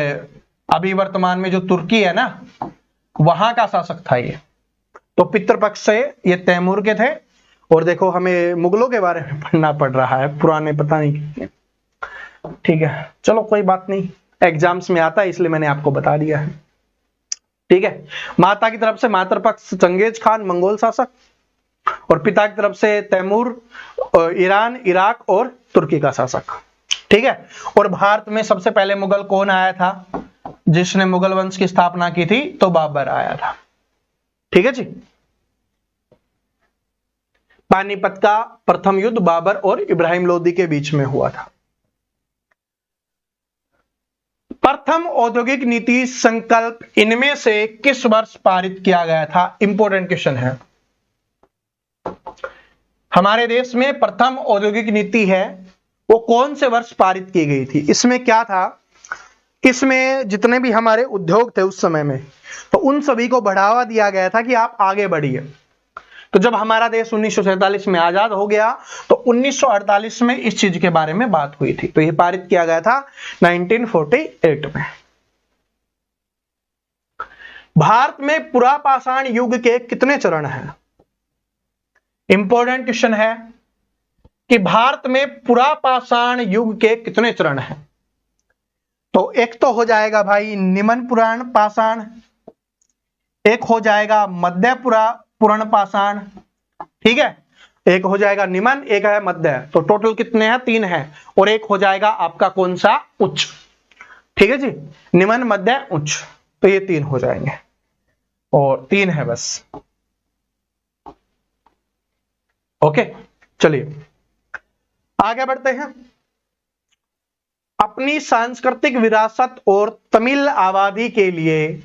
अभी वर्तमान में जो तुर्की है ना, वहां का शासक था ये। तो पितृपक्ष से ये तैमूर के थे। और देखो हमें मुगलों के बारे में पढ़ना पड़ रहा है, पुराने पता नहीं कितने, ठीक है, चलो कोई बात नहीं, एग्जाम्स में आता है इसलिए मैंने आपको बता दिया है, ठीक है। माता की तरफ से मातृपक्ष चंगेज खान मंगोल शासक, और पिता की तरफ से तैमूर, ईरान, इराक और तुर्की का शासक, ठीक है। और भारत में सबसे पहले मुगल कौन आया था? जिसने मुगल वंश की स्थापना की थी, तो बाबर आया था, ठीक है जी। पानीपत का प्रथम युद्ध बाबर और इब्राहिम लोदी के बीच में हुआ था। प्रथम औद्योगिक नीति संकल्प इनमें से किस वर्ष पारित किया गया था? इंपॉर्टेंट क्वेश्चन है। हमारे देश में प्रथम औद्योगिक नीति है वो कौन से वर्ष पारित की गई थी? इसमें क्या था? इसमें जितने भी हमारे उद्योग थे उस समय में, तो उन सभी को बढ़ावा दिया गया था कि आप आगे बढ़िए। तो जब हमारा देश 1947 में आजाद हो गया, तो 1948 में इस चीज के बारे में बात हुई थी। तो यह पारित किया गया था 1948 में। भारत में पुरापाषाण युग के कितने चरण हैं? इंपॉर्टेंट क्वेश्चन है कि भारत में पुरापाषाण युग के कितने चरण हैं? तो एक तो हो जाएगा भाई निम्न पुराण पाषाण, एक हो जाएगा मध्य पुराण पाषाण, ठीक है, एक हो जाएगा निम्न, एक है मध्य। तो टोटल कितने हैं? 3 हैं। और एक हो जाएगा आपका कौन सा? उच्च, ठीक है जी, निम्न, मध्य, उच्च। तो ये 3 हो जाएंगे, और 3 है बस। ओके, चलिए आगे बढ़ते हैं। अपनी सांस्कृतिक विरासत और तमिल आबादी के लिए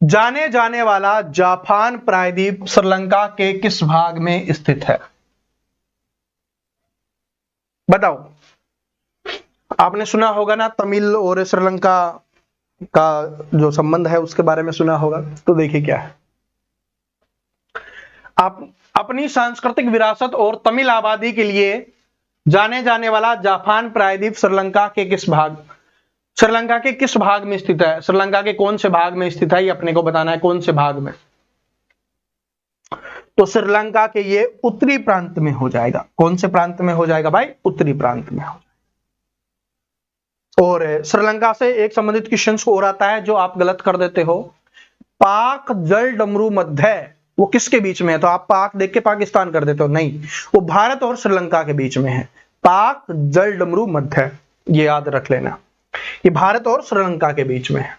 जाने जाने वाला जापान प्रायद्वीप श्रीलंका के किस भाग में स्थित है? बताओ। आपने सुना होगा ना तमिल और श्रीलंका का जो संबंध है उसके बारे में सुना होगा। तो देखिए क्या है, आप अपनी सांस्कृतिक विरासत और तमिल आबादी के लिए जाने जाने वाला जापान प्रायद्वीप श्रीलंका के किस भाग, श्रीलंका के किस भाग में स्थित है? श्रीलंका के कौन से भाग में स्थित है ये अपने को बताना है, कौन से भाग में। तो श्रीलंका के ये उत्तरी प्रांत में हो जाएगा। कौन से प्रांत में हो जाएगा भाई? उत्तरी प्रांत में हो जाएगा, और श्रीलंका से एक संबंधित क्वेश्चन और आता है जो आप गलत कर देते हो। पाक जल डमरू मध्य वो किसके बीच में है? तो आप पाक देख के पाकिस्तान कर देते हो, नहीं, वो भारत और श्रीलंका के बीच में है। पाक जल डमरू मध्य, ये याद रख लेना, ये भारत और श्रीलंका के बीच में है।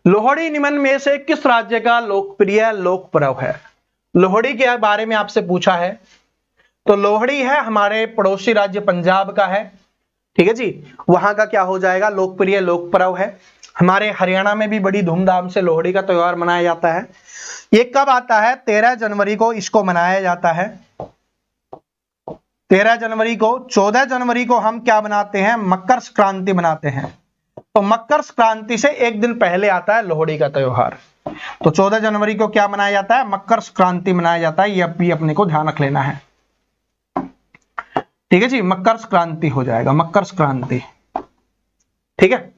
लोहड़ी निम्न में से किस राज्य का लोकप्रिय लोक पर्व है? लोहड़ी के बारे में आपसे पूछा है, तो लोहड़ी है हमारे पड़ोसी राज्य पंजाब का है, ठीक है जी, वहां का क्या हो जाएगा? लोकप्रिय लोक पर्व है। हमारे हरियाणा में भी बड़ी धूमधाम से लोहड़ी का त्योहार मनाया जाता है। ये कब आता है? 13 जनवरी को इसको मनाया जाता है। 13 जनवरी को। 14 जनवरी को हम क्या बनाते हैं? मकर संक्रांति बनाते हैं। तो मकर संक्रांति से एक दिन पहले आता है लोहड़ी का त्योहार। तो 14 जनवरी को क्या मनाया जाता है? मकर संक्रांति मनाया जाता है। ये भी अपने को ध्यान रख लेना है, ठीक है जी, मकर संक्रांति हो जाएगा, मकर संक्रांति, ठीक है,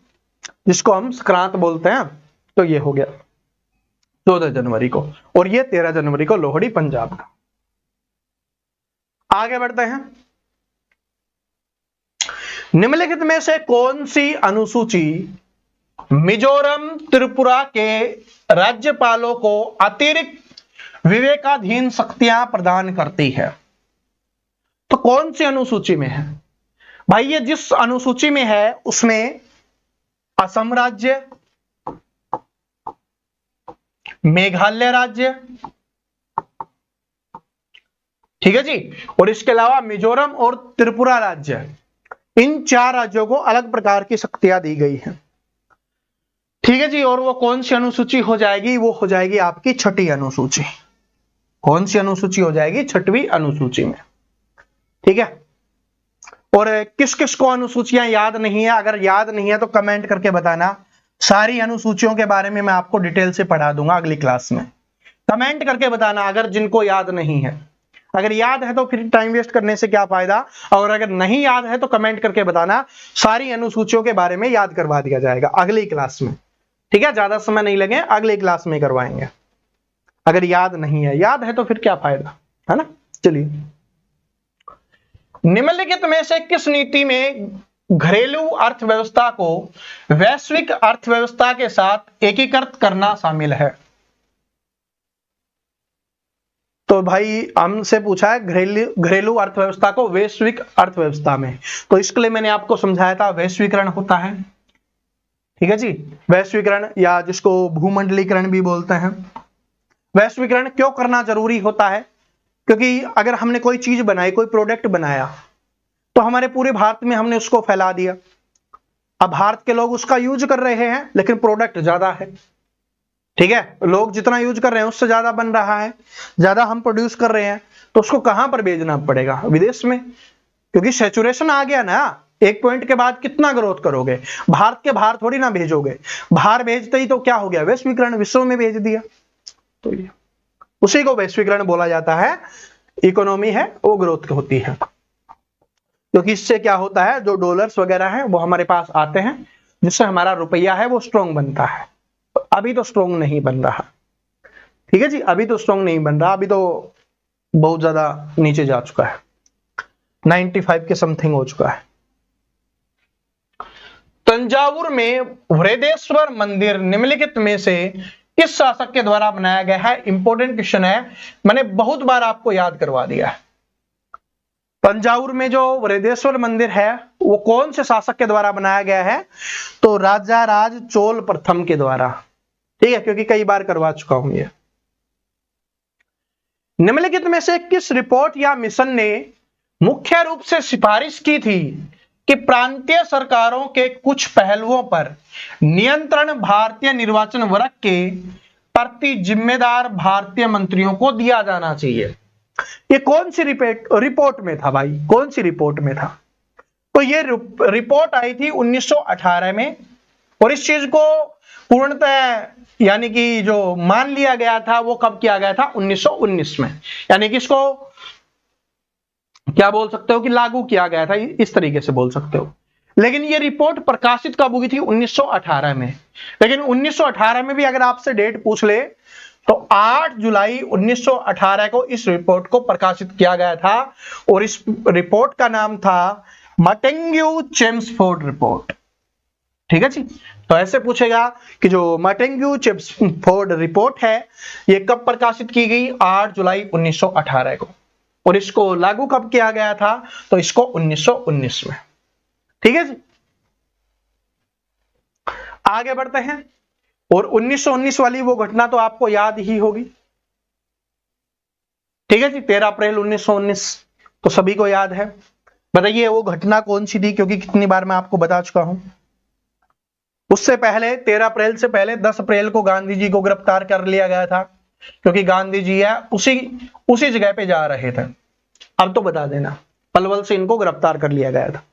जिसको हम संक्रांत बोलते हैं। तो ये हो गया 14 जनवरी को, और ये 13 जनवरी को लोहड़ी पंजाब का। आगे बढ़ते हैं। निम्नलिखित में से कौन सी अनुसूची मिजोरम त्रिपुरा के राज्यपालों को अतिरिक्त विवेकाधीन शक्तियां प्रदान करती है? तो कौन सी अनुसूची में है भाई? ये जिस अनुसूची में है उसमें असम राज्य, मेघालय राज्य, ठीक है जी, और इसके अलावा मिजोरम और त्रिपुरा राज्य, इन 4 राज्यों को अलग प्रकार की शक्तियां दी गई हैं, ठीक है जी। और वो कौन सी अनुसूची हो जाएगी? वो हो जाएगी आपकी 6ठी अनुसूची। कौन सी अनुसूची हो जाएगी? 6वीं अनुसूची में, ठीक है। और किस किस को अनुसूचियां याद नहीं है? अगर याद नहीं है तो कमेंट करके बताना। सारी अनुसूचियों के बारे में मैं आपको डिटेल से पढ़ा दूंगा अगली क्लास में। कमेंट करके बताना अगर जिनको याद नहीं है। अगर याद है तो फिर टाइम वेस्ट करने से क्या फायदा, और अगर नहीं याद है तो कमेंट करके बताना। सारी अनुसूचियों के बारे में याद करवा दिया जाएगा अगली क्लास में, ठीक है। ज्यादा समय नहीं लगे, अगली क्लास में करवाएंगे। अगर याद नहीं है, याद है तो फिर क्या फायदा, है ना। चलिए, निम्नलिखित में से किस नीति में घरेलू अर्थव्यवस्था को वैश्विक अर्थव्यवस्था के साथ एकीकृत करना शामिल है? तो भाई हमसे पूछा है घरेलू अर्थव्यवस्था को वैश्विक अर्थव्यवस्था में, तो इसके लिए मैंने आपको समझाया था वैश्वीकरण होता है, ठीक है जी। वैश्वीकरण या जिसको भूमंडलीकरण भी बोलते हैं। वैश्वीकरण क्यों करना जरूरी होता है? क्योंकि अगर हमने कोई चीज बनाई, कोई प्रोडक्ट बनाया, तो हमारे पूरे भारत में हमने उसको फैला दिया। अब भारत के लोग उसका यूज कर रहे हैं, लेकिन प्रोडक्ट ज्यादा है, ठीक है। लोग जितना यूज कर रहे हैं उससे ज्यादा बन रहा है, ज्यादा हम प्रोड्यूस कर रहे हैं, तो उसको कहां पर भेजना पड़ेगा? विदेश में, क्योंकि सैचुरेशन आ गया ना। एक पॉइंट के बाद कितना ग्रोथ करोगे? भारत के बाहर थोड़ी ना भेजोगे। बाहर भेजते ही तो क्या हो गया? वैश्वीकरण, विश्व में भेज दिया। तो ये उसी को वैश्वीकरण बोला जाता है। इकोनॉमी है वो ग्रोथ होती है, क्योंकि इससे क्या होता है, जो डॉलर्स वगैरह हैं वो हमारे पास आते हैं, जिससे हमारा रुपया है वो स्ट्रॉन्ग बनता है। अभी तो स्ट्रॉन्ग नहीं बन रहा, ठीक है जी, अभी तो स्ट्रॉन्ग नहीं बन रहा, अभी तो बहुत ज्यादा नीचे जा चुका है, 95 के समथिंग हो चुका है। तंजावुर में वृहदेश्वर मंदिर निम्नलिखित में से किस शासक के द्वारा बनाया गया है? इंपॉर्टेंट क्वेश्चन है, मैंने बहुत बार आपको याद करवा दिया है। तंजावुर में जो वृहदेश्वर मंदिर है वो कौन से शासक के द्वारा बनाया गया है? तो राजा राज चोल प्रथम के द्वारा, ठीक है, क्योंकि कई बार करवा चुका हूं ये। निम्नलिखित में से किस रिपोर्ट या मिशन ने मुख्य रूप से सिफारिश की थी कि प्रांतीय सरकारों के कुछ पहलुओं पर नियंत्रण भारतीय निर्वाचन वर्ग के प्रति जिम्मेदार भारतीय मंत्रियों को दिया जाना चाहिए? ये कौन सी रिपोर्ट में था भाई? कौन सी रिपोर्ट में था? तो ये रिपोर्ट आई थी 1918 में, और इस चीज को पूर्णतः यानी कि जो मान लिया गया था वो कब किया गया था? 1919 में, यानी कि इसको क्या बोल सकते हो कि लागू किया गया था, इस तरीके से बोल सकते हो। लेकिन ये रिपोर्ट प्रकाशित कब हुई थी? 1918 में। लेकिन 1918 में भी अगर आपसे डेट पूछ ले तो 8 जुलाई 1918 को इस रिपोर्ट को प्रकाशित किया गया था, और इस रिपोर्ट का नाम था मटेंग्यू चेम्सफोर्ड रिपोर्ट। ठीक है जी, तो ऐसे पूछेगा कि जो मटेंग्यू चेम्सफोर्ड रिपोर्ट है ये कब प्रकाशित की गई, 8 जुलाई 1918 को, और इसको लागू कब किया गया था, तो इसको 1919 में। ठीक है जी, आगे बढ़ते हैं। और 1919 वाली वो घटना तो आपको याद ही होगी। ठीक है जी, 13 अप्रैल 1919 तो सभी को याद है। बताइए वो घटना कौन सी थी, क्योंकि कितनी बार मैं आपको बता चुका हूं। उससे पहले 13 अप्रैल से पहले 10 अप्रैल को गांधी जी को गिरफ्तार कर लिया गया था, क्योंकि गांधी जी है उसी जगह पे जा रहे थे। अब तो बता देना, पलवल से इनको गिरफ्तार कर लिया गया था।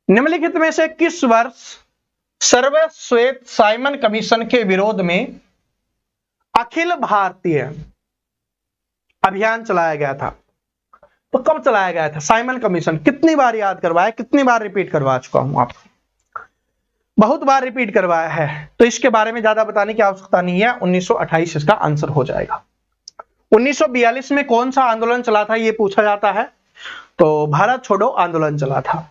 निम्नलिखित में से किस वर्ष सर्वश्वेत साइमन कमीशन के विरोध में अखिल भारतीय अभियान चलाया गया था? तो कब चलाया गया था साइमन कमीशन? कितनी बार याद करवाया, कितनी बार रिपीट करवा चुका हूं आपको, बहुत बार रिपीट करवाया है, तो इसके बारे में ज्यादा बताने की आवश्यकता नहीं है। 1928 इसका आंसर हो जाएगा। 1942 में कौन सा आंदोलन चला था ये पूछा जाता है, तो भारत छोड़ो आंदोलन चला था।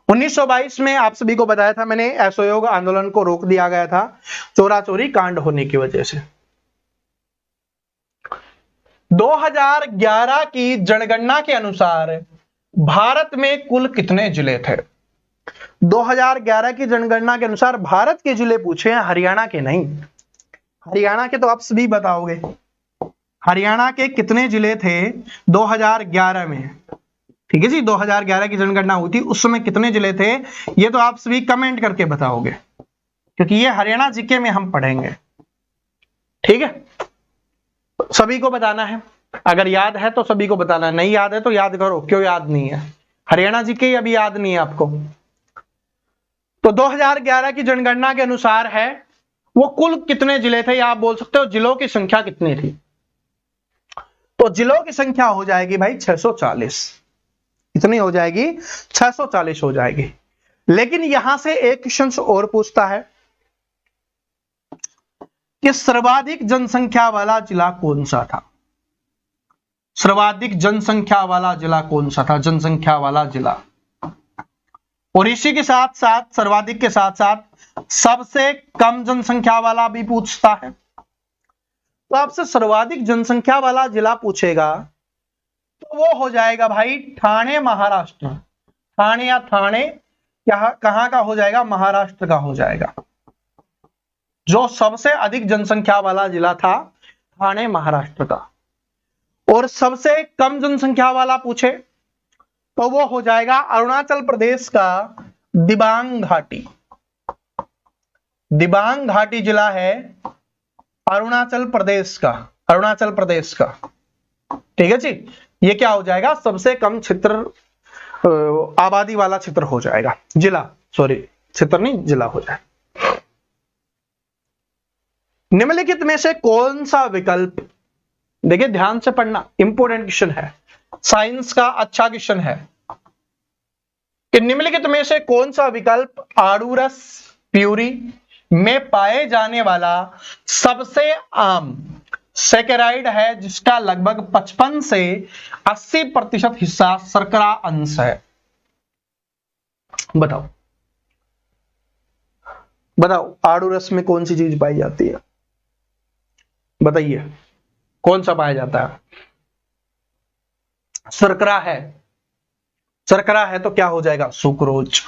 1922 में आप सभी को बताया था मैंने, असहयोग आंदोलन को रोक दिया गया था चोरा चोरी कांड होने की वजह से। 2011 की जनगणना के अनुसार भारत में कुल कितने जिले थे? 2011 की जनगणना के अनुसार भारत के जिले पूछे हैं, हरियाणा के नहीं। हरियाणा के तो आप सभी बताओगे, हरियाणा के कितने जिले थे 2011 में? ठीक है जी, 2011 की जनगणना हुई थी, उस समय कितने जिले थे ये तो आप सभी कमेंट करके बताओगे, क्योंकि ये हरियाणा जीके में हम पढ़ेंगे। ठीक है, सभी को बताना है, अगर याद है तो सभी को बताना है, नहीं याद है तो याद करो, क्यों याद नहीं है? हरियाणा जीके अभी याद नहीं है आपको। तो 2011 की जनगणना के अनुसार है वो कुल कितने जिले थे, या आप बोल सकते हो जिलों की संख्या कितनी थी? तो जिलों की संख्या हो जाएगी भाई 640। कितनी हो जाएगी? 640 हो जाएगी। लेकिन यहां से एक क्वेश्चन और पूछता है कि सर्वाधिक जनसंख्या वाला जिला कौन सा था? सर्वाधिक जनसंख्या वाला जिला कौन सा था? जनसंख्या वाला जिला। और इसी के साथ साथ, सर्वाधिक के साथ साथ सबसे कम जनसंख्या वाला भी पूछता है। तो आपसे सर्वाधिक जनसंख्या वाला जिला पूछेगा तो वो हो जाएगा भाई ठाणे, महाराष्ट्र। ठाणे या ठाणे कहां का हो जाएगा? महाराष्ट्र का हो जाएगा। जो सबसे अधिक जनसंख्या वाला जिला था ठाणे, महाराष्ट्र का। और सबसे कम जनसंख्या वाला पूछे तो वो हो जाएगा अरुणाचल प्रदेश का दिबांग घाटी। दिबांग घाटी जिला है अरुणाचल प्रदेश का, अरुणाचल प्रदेश का। ठीक है जी, ये क्या हो जाएगा? सबसे कम क्षेत्र आबादी वाला क्षेत्र हो जाएगा, जिला, सॉरी क्षेत्र नहीं जिला हो जाए। निम्नलिखित में से कौन सा विकल्प, देखिए ध्यान से पढ़ना, इंपोर्टेंट क्वेश्चन है, साइंस का अच्छा क्वेश्चन है, कि निम्नलिखित में से कौन सा विकल्प आड़ूरस प्यूरी में पाए जाने वाला सबसे आम सैकेराइड है, जिसका लगभग 55 से 80% हिस्सा शर्करा अंश है? बताओ बताओ, आड़ू रस में कौन सी चीज पाई जाती है? बताइए कौन सा पाया जाता है? शर्करा है। शर्करा है तो क्या हो जाएगा? सुक्रोज।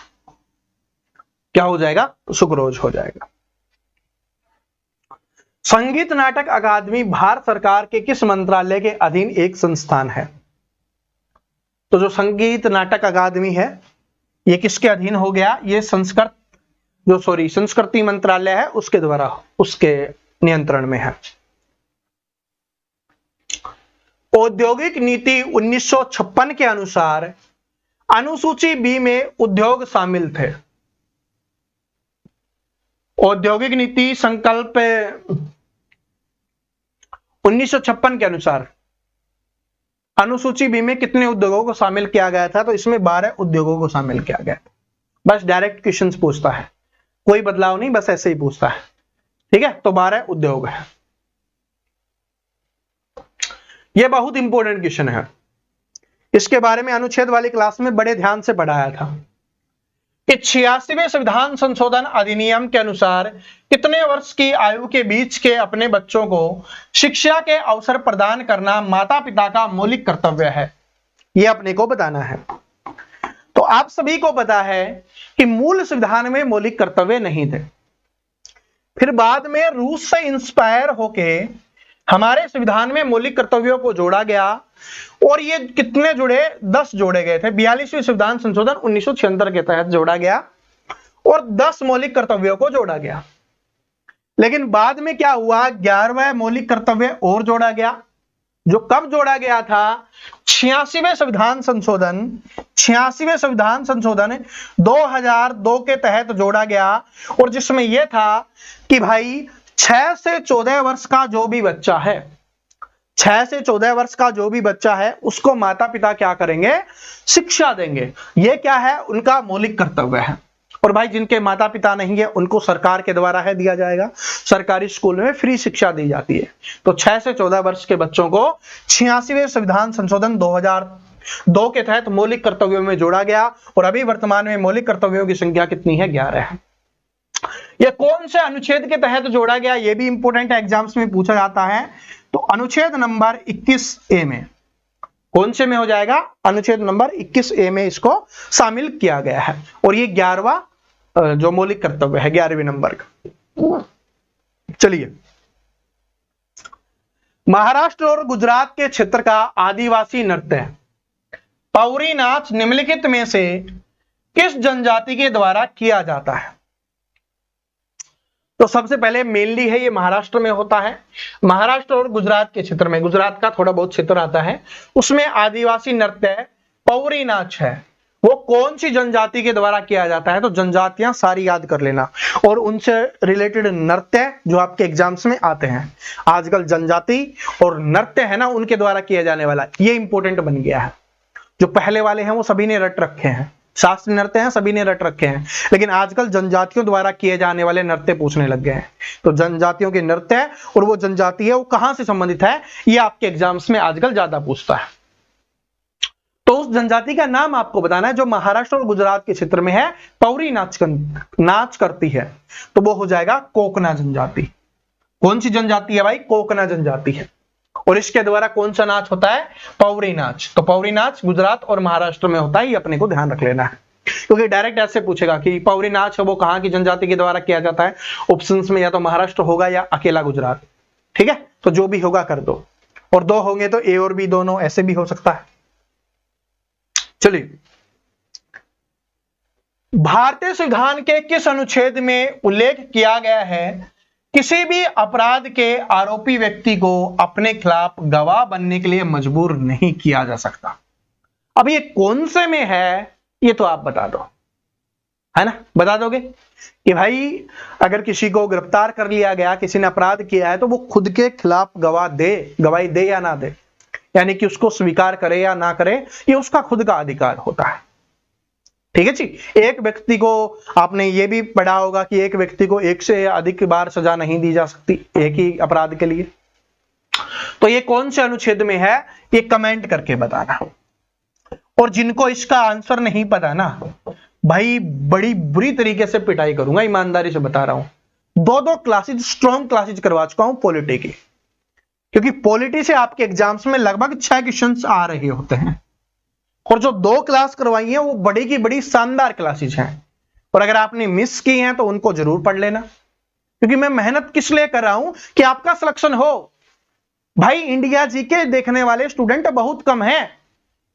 क्या हो जाएगा? सुक्रोज हो जाएगा। संगीत नाटक अकादमी भारत सरकार के किस मंत्रालय के अधीन एक संस्थान है? तो जो संगीत नाटक अकादमी है ये किसके अधीन हो गया? ये संस्कृति मंत्रालय है उसके द्वारा, उसके नियंत्रण में है। औद्योगिक नीति 1956 के अनुसार अनुसूची बी में उद्योग शामिल थे। औद्योगिक नीति संकल्प 1956 के अनुसार अनुसूची बी में कितने उद्योगों को शामिल किया गया था? तो इसमें 12 उद्योगों को शामिल किया गया। बस डायरेक्ट क्वेश्चंस पूछता है, कोई बदलाव नहीं, बस ऐसे ही पूछता है। ठीक है, तो 12 उद्योग है। यह बहुत इंपॉर्टेंट क्वेश्चन है इसके बारे में अनुच्छेद वाली क्लास में बड़े ध्यान से पढ़ाया था कि 86वें संविधान संशोधन अधिनियम के अनुसार कितने वर्ष की आयु के बीच के अपने बच्चों को शिक्षा के अवसर प्रदान करना माता पिता का मौलिक कर्तव्य है, यह अपने को बताना है। तो आप सभी को पता है कि मूल संविधान में मौलिक कर्तव्य नहीं थे, फिर बाद में रूस से इंस्पायर होके हमारे संविधान में मौलिक कर्तव्यों को जोड़ा गया और ये कितने जुड़े, 10 जोड़े गए थे। 42वें संविधान संशोधन 1976 के तहत जोड़ा गया और 10 मौलिक कर्तव्यों को जोड़ा गया। लेकिन बाद में क्या हुआ, 11वां मौलिक कर्तव्य और जोड़ा गया, जो कब जोड़ा गया था, 86वें संविधान संशोधन 2002 के तहत जोड़ा गया और जिसमें यह था कि भाई 6 से 14 वर्ष का जो भी बच्चा है, 6 से 14 वर्ष का जो भी बच्चा है उसको माता पिता क्या करेंगे, शिक्षा देंगे। ये क्या है, उनका मौलिक कर्तव्य है। और भाई जिनके माता पिता नहीं है उनको सरकार के द्वारा है दिया जाएगा, सरकारी स्कूल में फ्री शिक्षा दी जाती है। तो 6 से 14 वर्ष के बच्चों को 86वें संविधान संशोधन 2002 के तहत मौलिक कर्तव्यों में जोड़ा गया और अभी वर्तमान में मौलिक कर्तव्यों की संख्या कितनी है, 11 है। यह कौन से अनुच्छेद के तहत जोड़ा गया, यह भी इंपोर्टेंट एग्जाम्स में पूछा जाता है। तो अनुच्छेद नंबर 21A में, कौन से में हो जाएगा, अनुच्छेद नंबर 21A में इसको शामिल किया गया है और ये 11वां जो मौलिक कर्तव्य है, 11वें नंबर का। चलिए, महाराष्ट्र और गुजरात के क्षेत्र का आदिवासी नृत्य पौरी नाच निम्नलिखित में से किस जनजाति के द्वारा किया जाता है। तो सबसे पहले मेनली है ये महाराष्ट्र में होता है। महाराष्ट्र और गुजरात के क्षेत्र में, गुजरात का थोड़ा बहुत क्षेत्र आता है, उसमें आदिवासी नृत्य पौरी नाच है। वो कौन सी जनजाति के द्वारा किया जाता है, तो जनजातियां सारी याद कर लेना और उनसे रिलेटेड नृत्य जो आपके एग्जाम्स में आते हैं। आजकल जनजाति और नृत्य है ना, उनके द्वारा किया जाने वाला, ये इंपॉर्टेंट बन गया है। जो पहले वाले हैं वो सभी ने रट रखे हैं, शास्त्रीय नृत्य हैं सभी ने रट रखे हैं, लेकिन आजकल जनजातियों द्वारा किए जाने वाले नृत्य पूछने लग गए हैं। तो जनजातियों के नृत्य और वो जनजाति है वो कहां से संबंधित है, ये आपके एग्जाम्स में आजकल ज्यादा पूछता है। तो उस जनजाति का नाम आपको बताना है जो महाराष्ट्र और गुजरात के क्षेत्र में है, पौरी नाच करती है, तो वो हो जाएगा कोकना जनजाति। कौन सी जनजाति है भाई, कोकना जनजाति है। और इसके द्वारा कौन सा नाच होता है, पौरी नाच। तो पौरी नाच गुजरात और महाराष्ट्र में होता है, ये अपने को ध्यान रख लेना है, क्योंकि डायरेक्ट ऐसे पूछेगा कि पौरी नाच है वो कहां की जनजाति के द्वारा किया जाता है। ऑप्शंस में या तो महाराष्ट्र होगा या अकेला गुजरात, ठीक है। तो जो भी होगा कर दो, और 2 होंगे तो ए और बी दोनों, ऐसे भी हो सकता है। चलिए, भारतीय संविधान के किस अनुच्छेद में उल्लेख किया गया है किसी भी अपराध के आरोपी व्यक्ति को अपने खिलाफ गवाह बनने के लिए मजबूर नहीं किया जा सकता। अब ये कौन से में है, ये तो आप बता दो, है ना, बता दोगे कि भाई अगर किसी को गिरफ्तार कर लिया गया, किसी ने अपराध किया है, तो वो खुद के खिलाफ गवाही दे या ना दे, यानी कि उसको स्वीकार करे या ना करे, ये उसका खुद का अधिकार होता है। ठीक है जी। एक व्यक्ति को, आपने ये भी पढ़ा होगा कि एक व्यक्ति को 1 से अधिक बार सजा नहीं दी जा सकती एक ही अपराध के लिए। तो ये कौन से अनुच्छेद में है, ये कमेंट करके बताना। और जिनको इसका आंसर नहीं पता ना भाई, बड़ी बुरी तरीके से पिटाई करूंगा, ईमानदारी से बता रहा हूं। 2 क्लासेज, स्ट्रॉन्ग क्लासेज करवा चुका हूं पॉलिटी की, क्योंकि पॉलिटी से आपके एग्जाम्स में लगभग 6 क्वेश्चंस आ रहे होते हैं, और जो 2 क्लास करवाई हैं वो बड़ी की बड़ी शानदार क्लासेज हैं। और अगर आपने मिस की हैं तो उनको जरूर पढ़ लेना, क्योंकि मैं मेहनत किस लिए कर रहा हूं कि आपका सिलेक्शन हो। भाई इंडिया जीके देखने वाले स्टूडेंट बहुत कम हैं,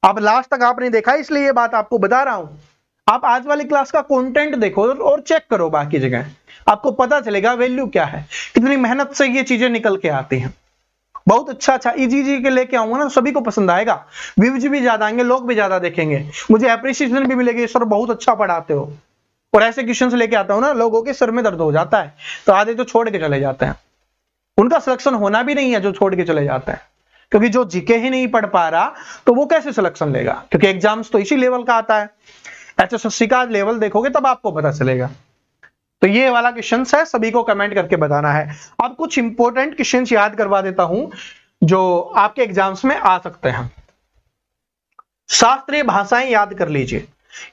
अब लास्ट तक आपने देखा इसलिए ये बात आपको बता रहा हूं। आप आज वाली क्लास का कंटेंट देखो और चेक करो, बाकी जगह आपको पता चलेगा वैल्यू क्या है, कितनी मेहनत से ये चीजें निकल के आती हैं। बहुत अच्छा इजी के लेके आऊंगा ना, सभी को पसंद आएगा, व्यूज भी ज्यादा आएंगे, लोग भी ज्यादा देखेंगे, मुझे एप्रिसिएशन भी मिलेगी, सर बहुत अच्छा पढ़ाते हो। और ऐसे क्वेश्चंस लेके आता हूं ना, लोगों के सर में दर्द हो जाता है, तो आधे तो छोड़ के चले जाते हैं। उनका सिलेक्शन होना भी नहीं है जो छोड़ के चले जाते हैं, क्योंकि जो जीके ही नहीं पढ़ पा रहा तो वो कैसे सिलेक्शन लेगा, क्योंकि एग्जाम्स तो इसी लेवल का आता है। HSSC का लेवल देखोगे तब आपको पता चलेगा। तो ये वाला क्वेश्चन है, सभी को कमेंट करके बताना है। अब कुछ इंपॉर्टेंट क्वेश्चन याद करवा देता हूं जो आपके एग्जाम्स में आ सकते हैं। शास्त्रीय भाषाएं याद कर लीजिए।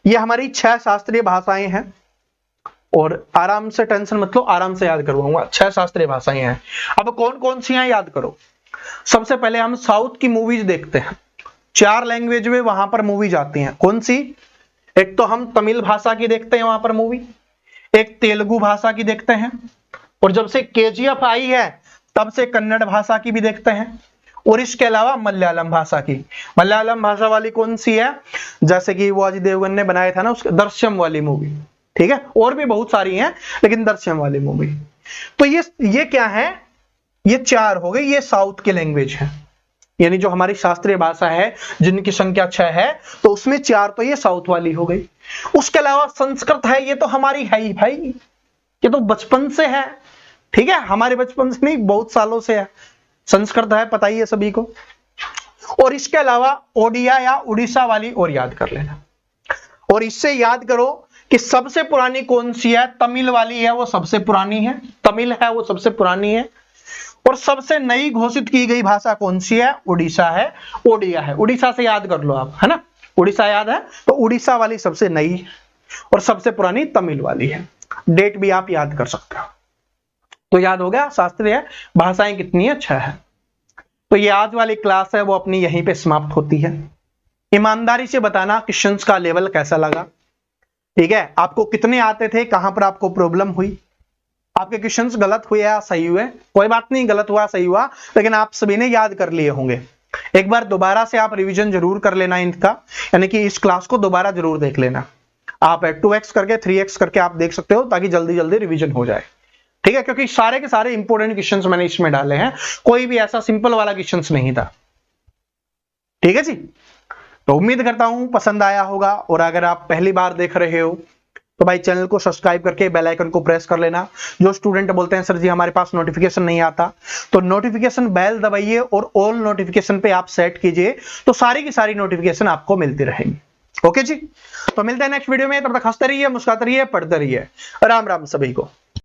ये हमारी 6 शास्त्रीय भाषाएं हैं और आराम से, टेंशन मत लो, आराम से याद करवाऊंगा। 6 शास्त्रीय भाषाएं हैं। अब कौन कौन सी हैं याद करो। सबसे पहले हम साउथ की मूवीज देखते हैं, 4 लैंग्वेज में वहां पर मूवीज आती हैं। कौन सी? एक तो हम तमिल भाषा की देखते हैं वहां पर मूवी, एक तेलुगु भाषा की देखते हैं, और जब से केजीएफ आई है तब से कन्नड़ भाषा की भी देखते हैं, और इसके अलावा मलयालम भाषा की। मलयालम भाषा वाली कौन सी है? जैसे कि वो अजय देवगन ने बनाया था ना, उसके दृश्यम वाली मूवी, ठीक है। और भी बहुत सारी हैं लेकिन दृश्यम वाली मूवी। तो ये क्या है? ये 4 हो गई, ये साउथ के लैंग्वेज है, यानी जो हमारी शास्त्रीय भाषा है जिनकी संख्या 6 है, तो उसमें 4 तो ये साउथ वाली हो गई। उसके अलावा संस्कृत है, ये तो हमारी है ही भाई, ये तो बचपन से है, ठीक है, हमारे बचपन से नहीं, बहुत सालों से है संस्कृत है, पता ही है सभी को। और इसके अलावा ओडिया या उड़ीसा वाली और याद कर लेना, और इससे याद करो कि सबसे पुरानी कौन सी है? तमिल वाली है, वो सबसे पुरानी है, तमिल है वो सबसे पुरानी है। और सबसे नई घोषित की गई भाषा कौन सी है? उड़ीसा है, ओडिया है। उड़ीसा से याद कर लो आप, है ना, उड़ीसा याद है तो उड़ीसा वाली सबसे नई और सबसे पुरानी तमिल वाली है। डेट भी आप याद कर सकते हो। तो याद हो गया शास्त्रीय भाषाएं कितनी है? 6 है। तो ये आज वाली क्लास है वो अपनी यहीं पे समाप्त होती है। ईमानदारी से बताना क्वेश्चंस का लेवल कैसा लगा, ठीक है, आपको कितने आते थे, कहां पर आपको प्रॉब्लम हुई, आपके क्वेश्चंस गलत हुए या सही हुए, कोई बात नहीं, गलत हुआ सही हुआ, लेकिन आप सभी ने याद कर लिए होंगे। एक बार दोबारा से आप रिवीजन जरूर कर लेना इनका, यानी कि इस क्लास को दोबारा जरूर देख लेना। आप 2x करके 3x करके आप देख सकते हो, ताकि जल्दी जल्दी रिवीजन हो जाए, ठीक है, क्योंकि सारे के सारे इंपॉर्टेंट क्वेश्चंस मैंने इसमें डाले हैं, कोई भी ऐसा सिंपल वाला क्वेश्चंस नहीं था, ठीक है जी। तो उम्मीद करता हूं पसंद आया होगा, और अगर आप पहली बार देख रहे हो तो भाई चैनल को सब्सक्राइब करके बेल आइकन को प्रेस कर लेना। जो स्टूडेंट बोलते हैं सर जी हमारे पास नोटिफिकेशन नहीं आता, तो नोटिफिकेशन बेल दबाइए और ऑल नोटिफिकेशन पे आप सेट कीजिए, तो सारी की सारी नोटिफिकेशन आपको मिलती रहेंगी। ओके जी, तो मिलते हैं नेक्स्ट वीडियो में, तब तक हंसते रहिए, मुस्कुराते रहिए, पढ़ते रहिए। राम राम सभी को।